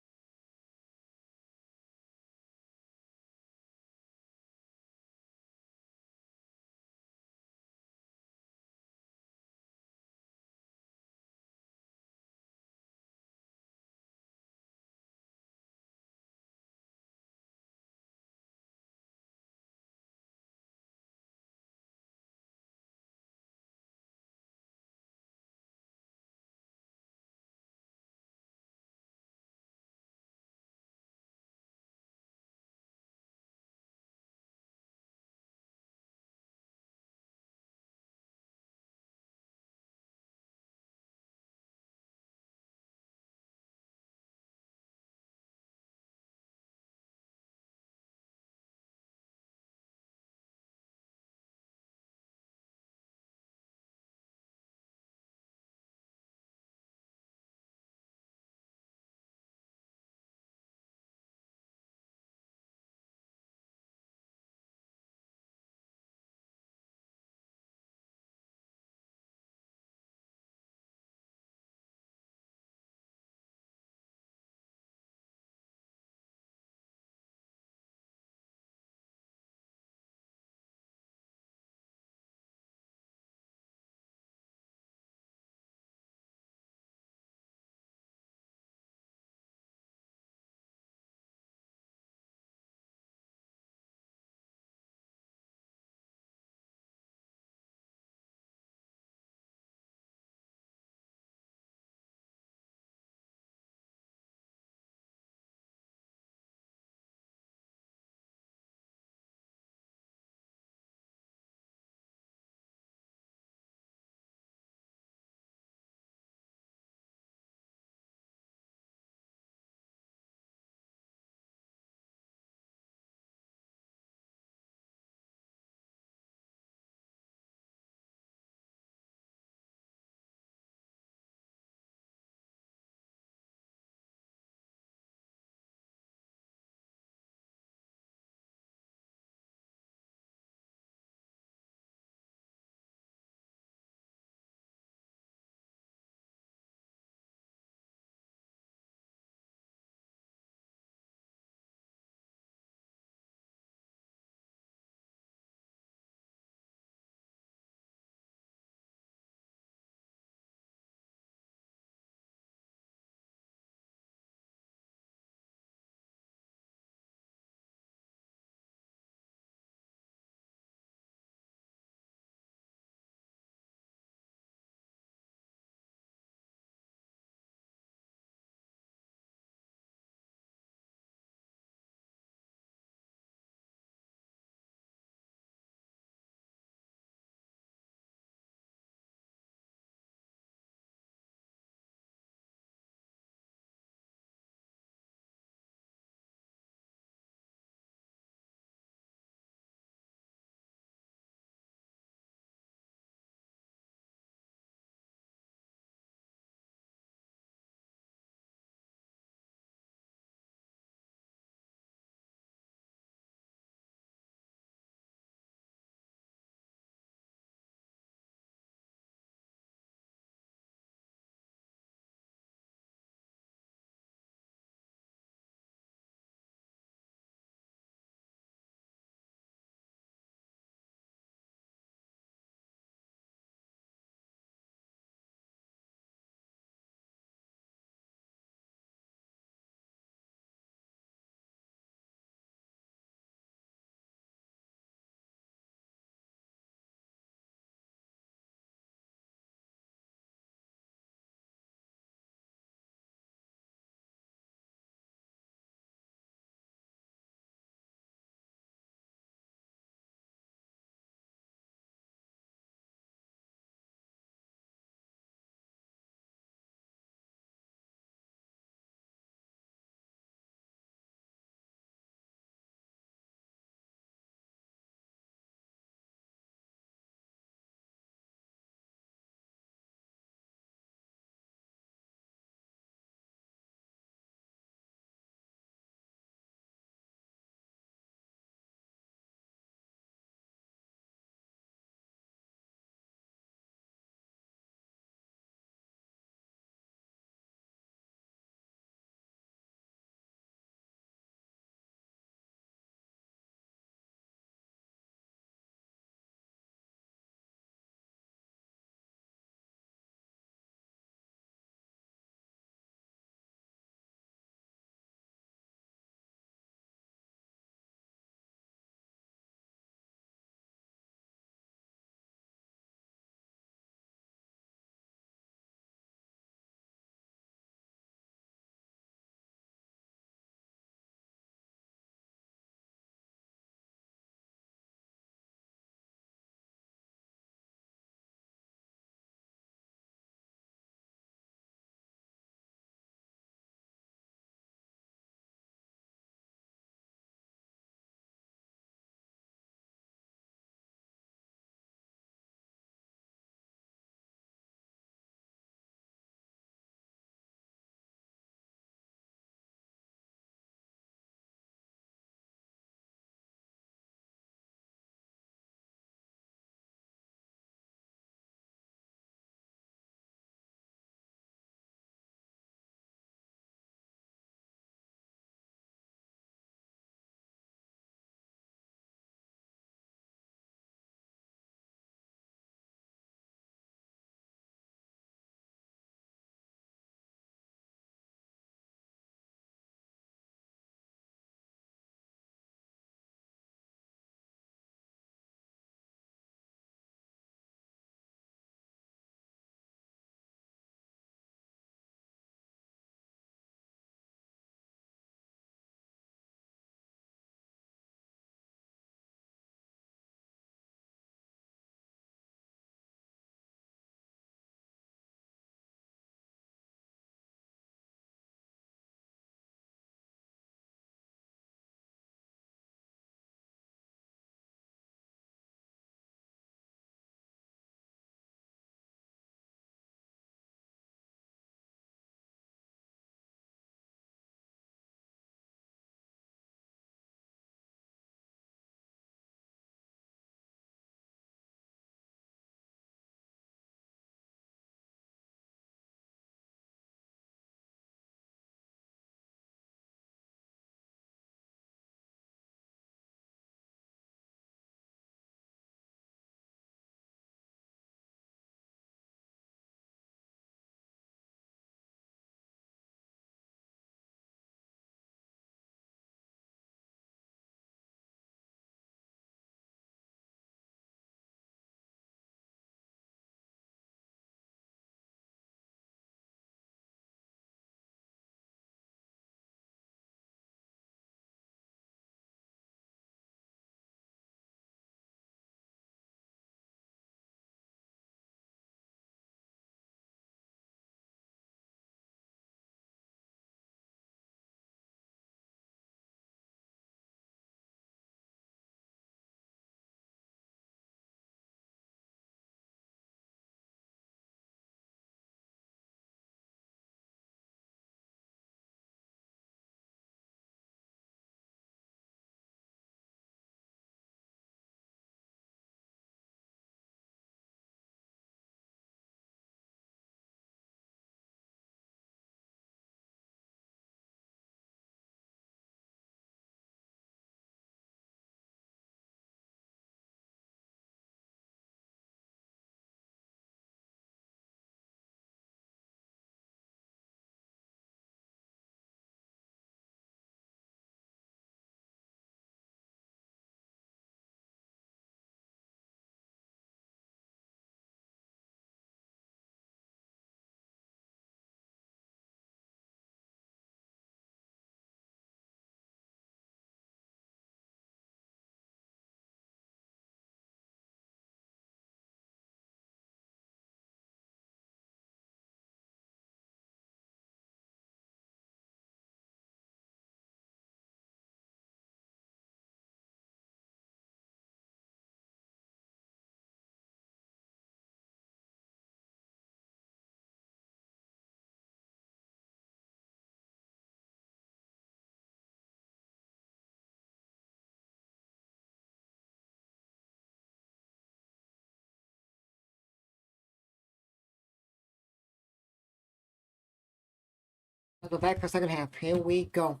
I'll go back for second half. Here we go.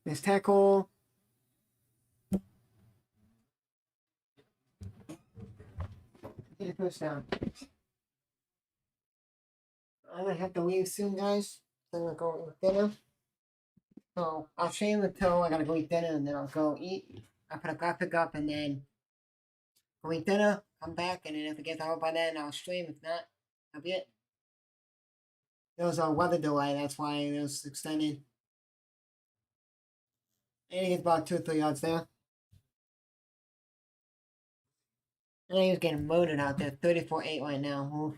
This tackle. First down. I'm gonna have to leave soon, guys. I'm gonna go eat dinner. So I'll stream until I gotta go eat dinner, and then I'll go eat. I'll put a graphic up, and then go eat dinner, come back, and then if it gets out by then, I'll stream. If not, that'll be it. There was a weather delay, that's why it was extended. I think it's about 2 or 3 yards there. And he was getting murdered out there, 34-8 right now. Oof.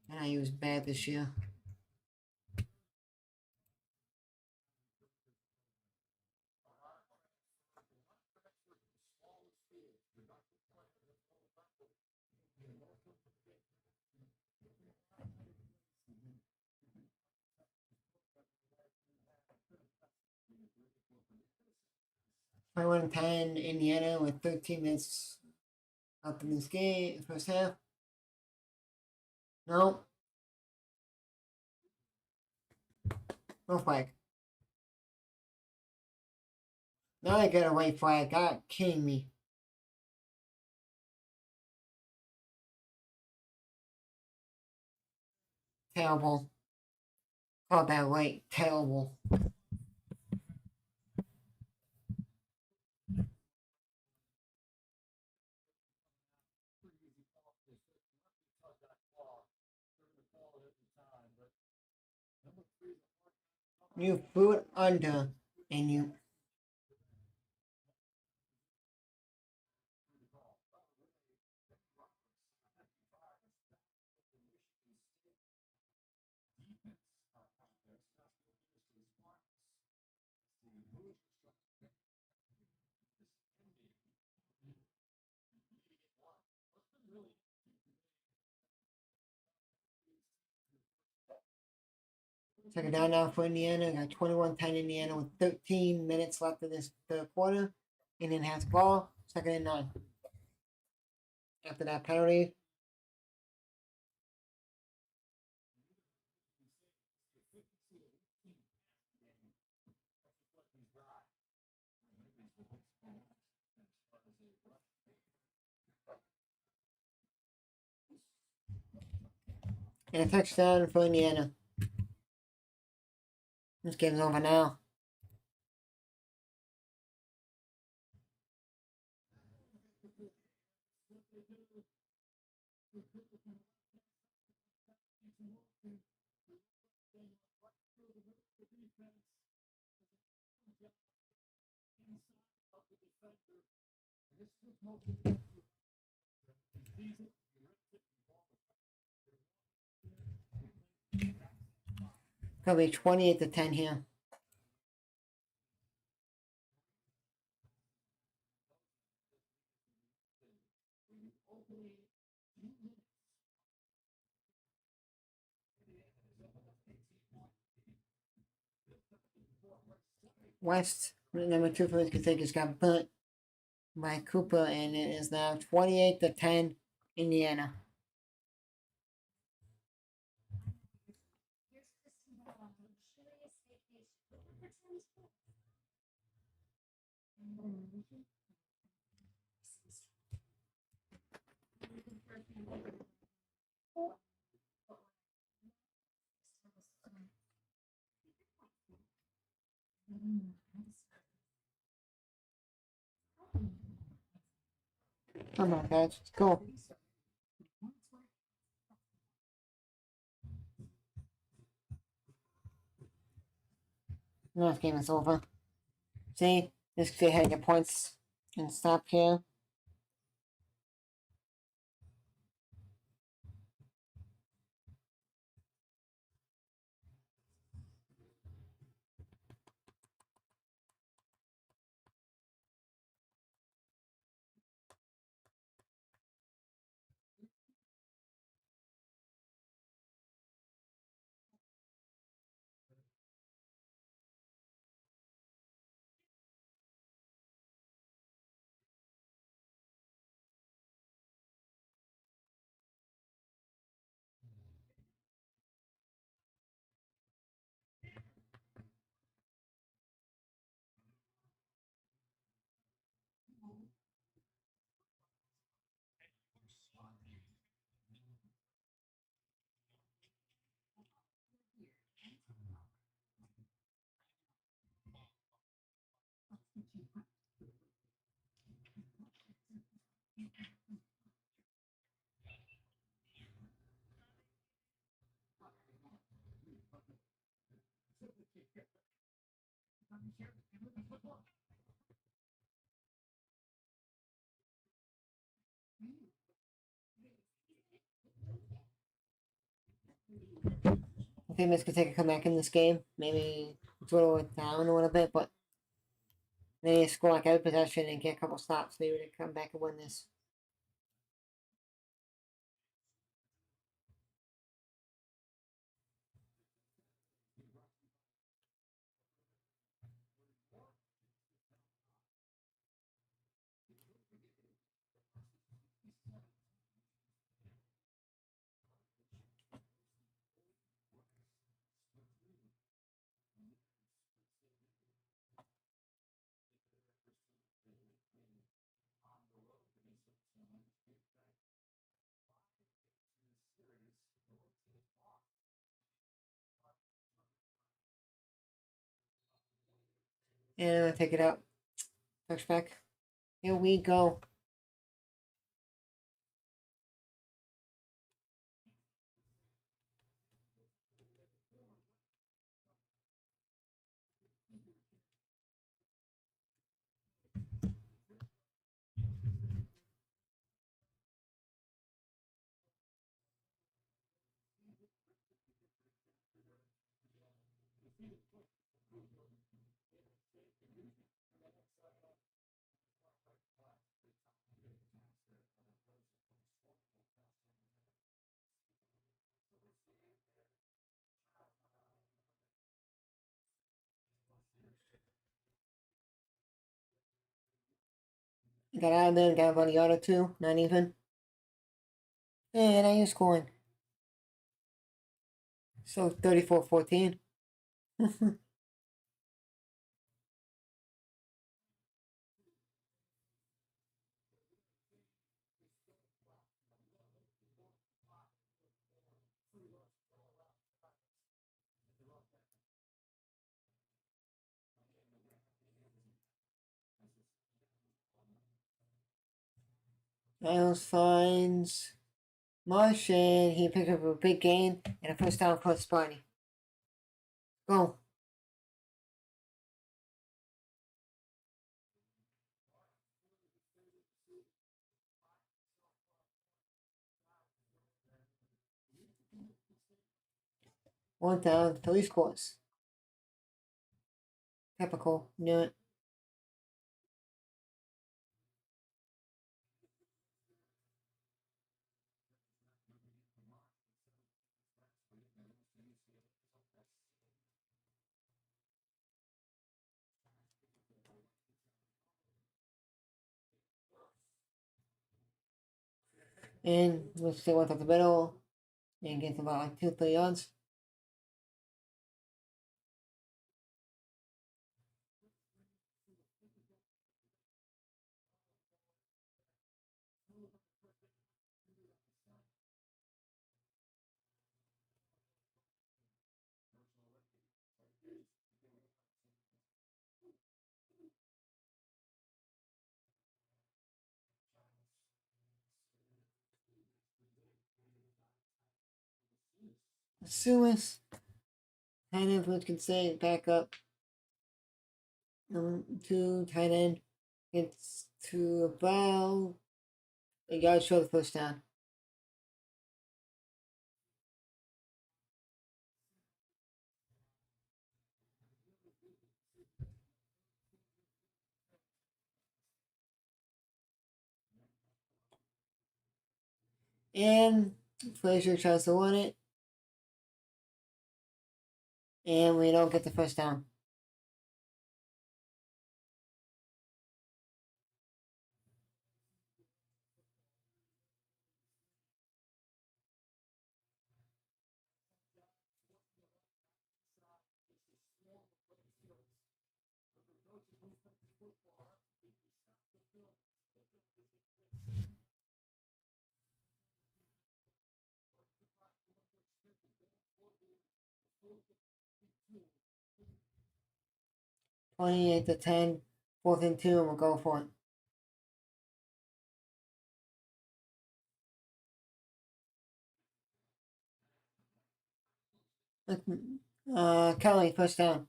And he was bad this year. I won 10 Indiana with 13 minutes up in this game, first half. No. No flag. Now I get a white flag. God kidding me. Terrible. Call that white. Terrible. You threw it under, and you. Second down now for Indiana. Got 21-10 Indiana with 13 minutes left of this third quarter. Indiana has the ball. Second and 9. After that penalty. And a touchdown for Indiana. This game's over now. Probably 28-10 here. West, number 2 for Kentucky, got burnt by Cooper, and it is now 28-10 Indiana. Come on, guys, let's go. Now this game is over. See, this kid had your points and stop here. think Miss could take a comeback in this game. Maybe throw it down a little bit, but they need to score like every possession and get a couple stops. Maybe they come back and win this. And I'm gonna take it out. Touchback. Here we go. Got out of there and got on the auto too. Not even. And I use scoring. So 34-14. Miles finds Martian. He picked up a big gain and a first down for Sparty. Go. One down, 3 scores. Typical. Knew it. And let's see what's up the middle. And gets about like 2-3 yards. Suez. Tight end, which can say back up. Two tight end. Gets to about a yard short of the first down. And Frazier tries to win it. And we don't get the first down. Twenty-eight to 10, 4th and 2, and we'll go for it. Kelly, first down.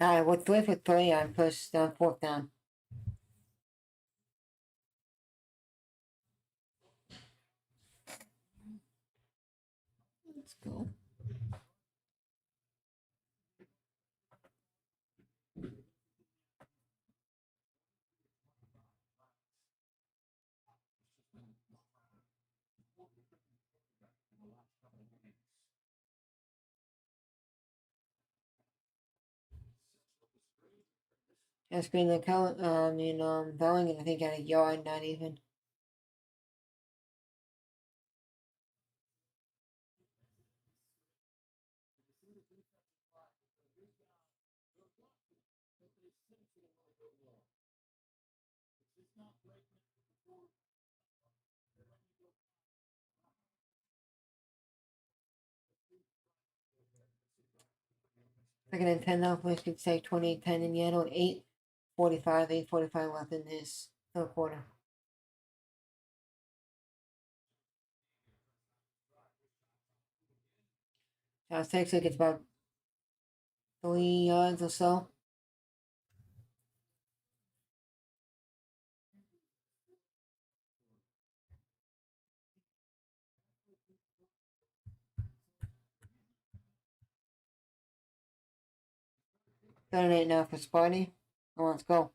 With 3 for 3 on first down, 4th down. go. That's been the count. Bellingham, I think, had a yard, not even. Second and 10 now. First could say 28-10 in Yale. 8:45 left in this third quarter. Josh takes it, gets about 3 yards or so. Third and 8 now for Sparty. Let's go.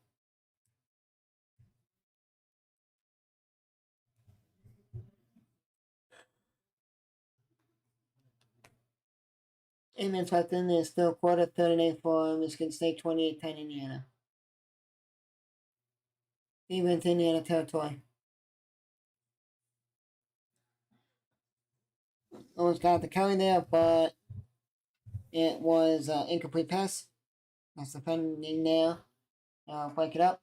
Amen. Left in this third quarter. Third and 8 for Michigan State. 28-10 Indiana. Even Indiana territory. Almost got the carry there, but it was incomplete pass. That's defending there. Break it up.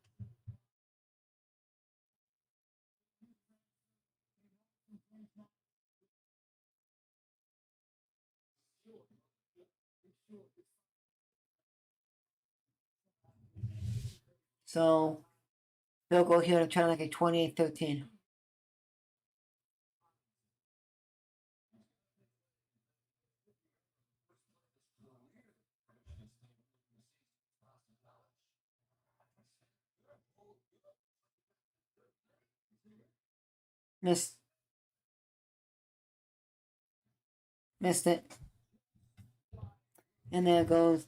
So they'll go here and try like a 28-13. Missed it. And there goes.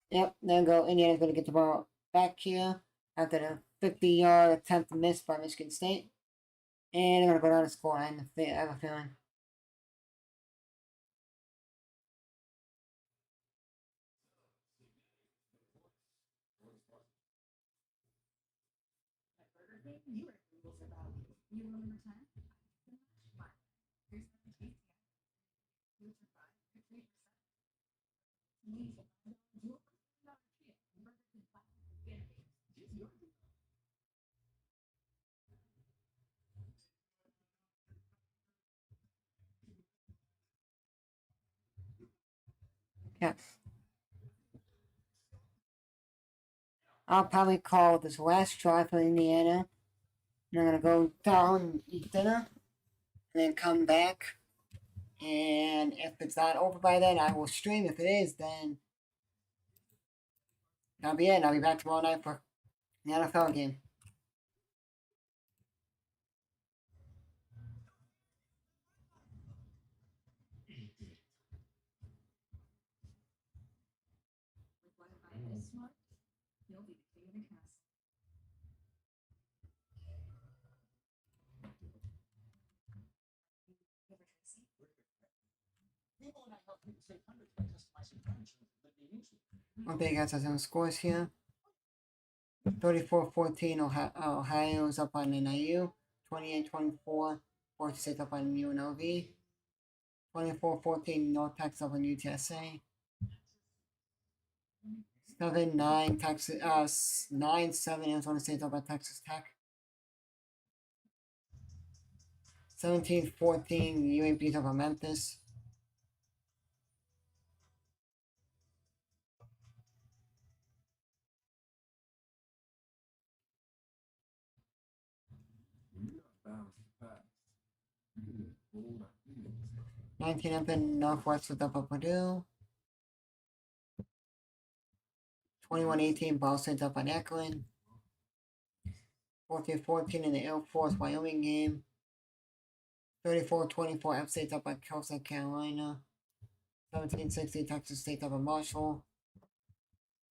Yep, there go. Indiana's going to get the ball back here after the 50-yard attempt to miss by Michigan State. And they're going to go down to score. I have a feeling. Yeah. I'll probably call this last drive for Indiana. And I'm going to go down, eat dinner, and then come back. And if it's not over by then, I will stream. If it is, then that'll be it. I'll be back tomorrow night for the NFL game. Okay, guys, I have scores here. 34-14, Ohio's up on NIU. 28-24, Florida State's up on UNLV. 24-14, North Texas up on UTSA. 7-9, Texas. 9-7, Arizona State's up on Texas Tech. 17-14, UAP's up on Memphis. Nineteen up in Northwest with up at Purdue. 21-18, Ball State's up on Akron. 14-14 in the Air Force Wyoming game. 34-24, F State's up on South Carolina. 1760 Texas State up in Marshall.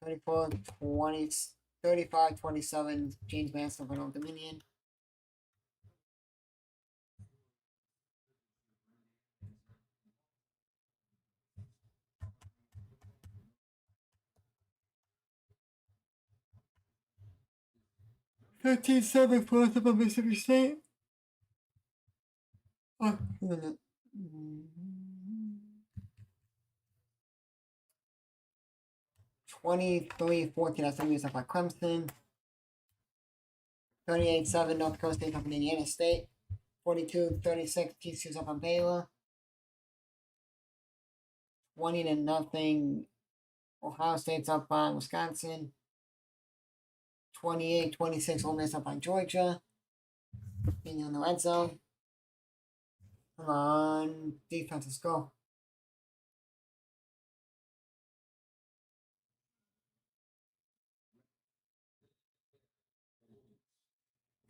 34-20, 35-27 James Madison of Old Dominion. $13.7 Fourth of Mississippi State. Oh, 23-14, that's used up by Clemson. 38-7 North Dakota State up in Indiana State. 42-36 TCU's up on Baylor. 20-0 Ohio State's up on Wisconsin. 28-26 Ole Miss up on Georgia. Being in the red zone. Come on, defense, let's go.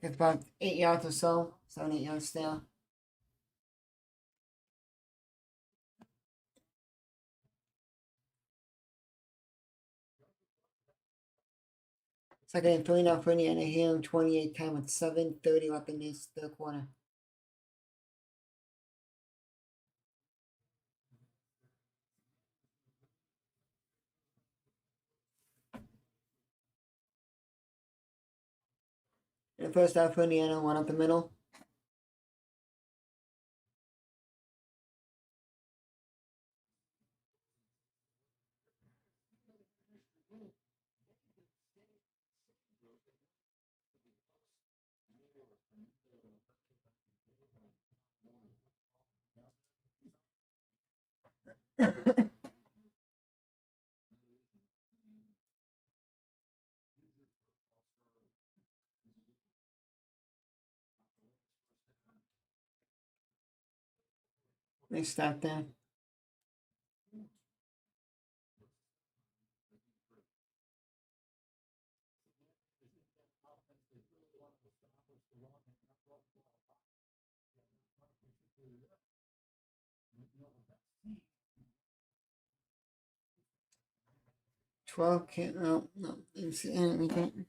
It's about 8 yards or so. 7, 8 yards there. Second and 3 now for Indiana here. 28-10 with 7:30 left in this third quarter. In the first half for Indiana, one up the middle. Nice start there. No. We can't.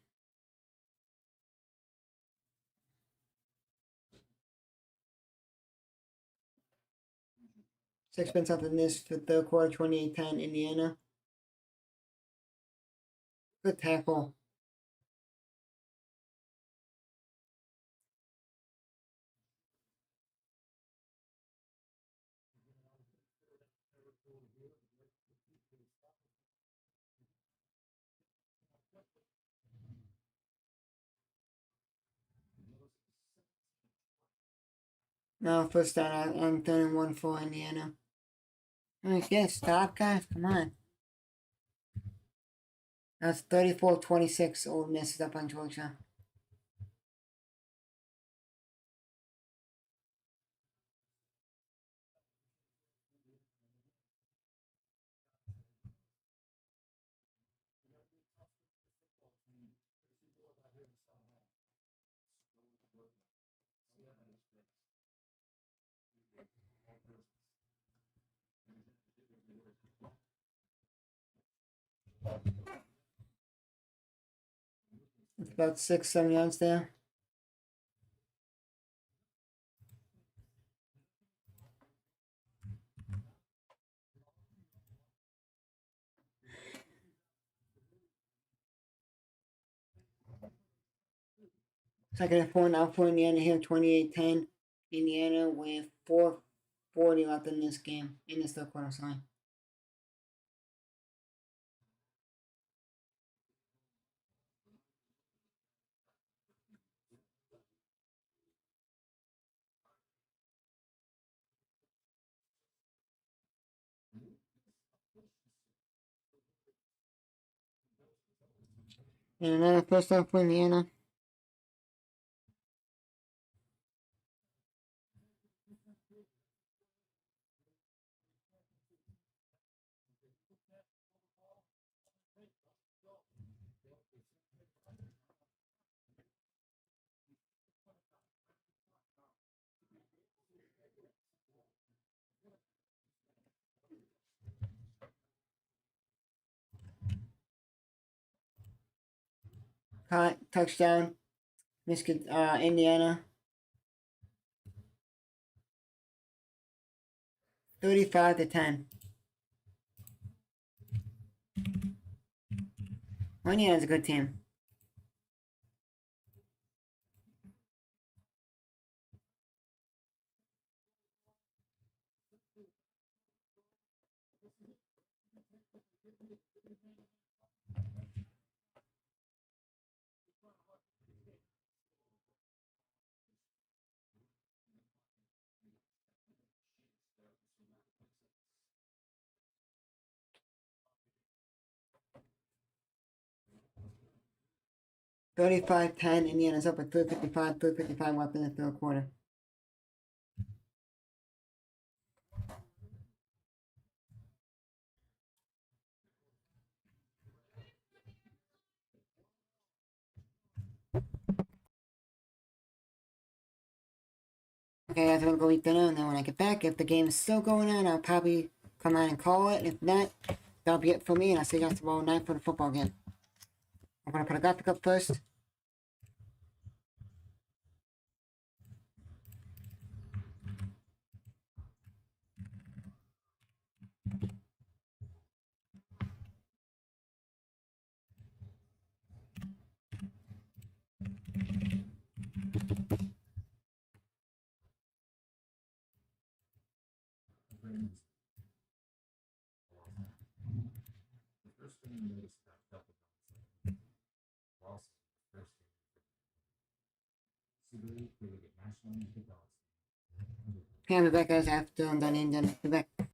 6 minutes up in this for third quarter, 28-10 Indiana. Good tackle. Now first down on 3-1 for Indiana. I guess stop, guys. Come on. That's 34-26. Ole Miss is up on Georgia. It's about 6, 7 yards there. Second and 4 now for Indiana here, 28-10. Indiana with 4:40 left in this game, in this third quarter, sorry. And another first down for Indiana. touchdown. Indiana. 35-10. Indiana's a good team. $35-10. Indiana's up at 355. 355 left in the third quarter. Okay, guys, I'm gonna go eat dinner, and then when I get back, if the game is still going on, I'll probably come on and call it. If not, that'll be it for me, and I'll see you guys tomorrow night for the football game. I'm gonna put a graphic up first. Okay, I'll be back, guys, after I'm done eating dinner. Be back.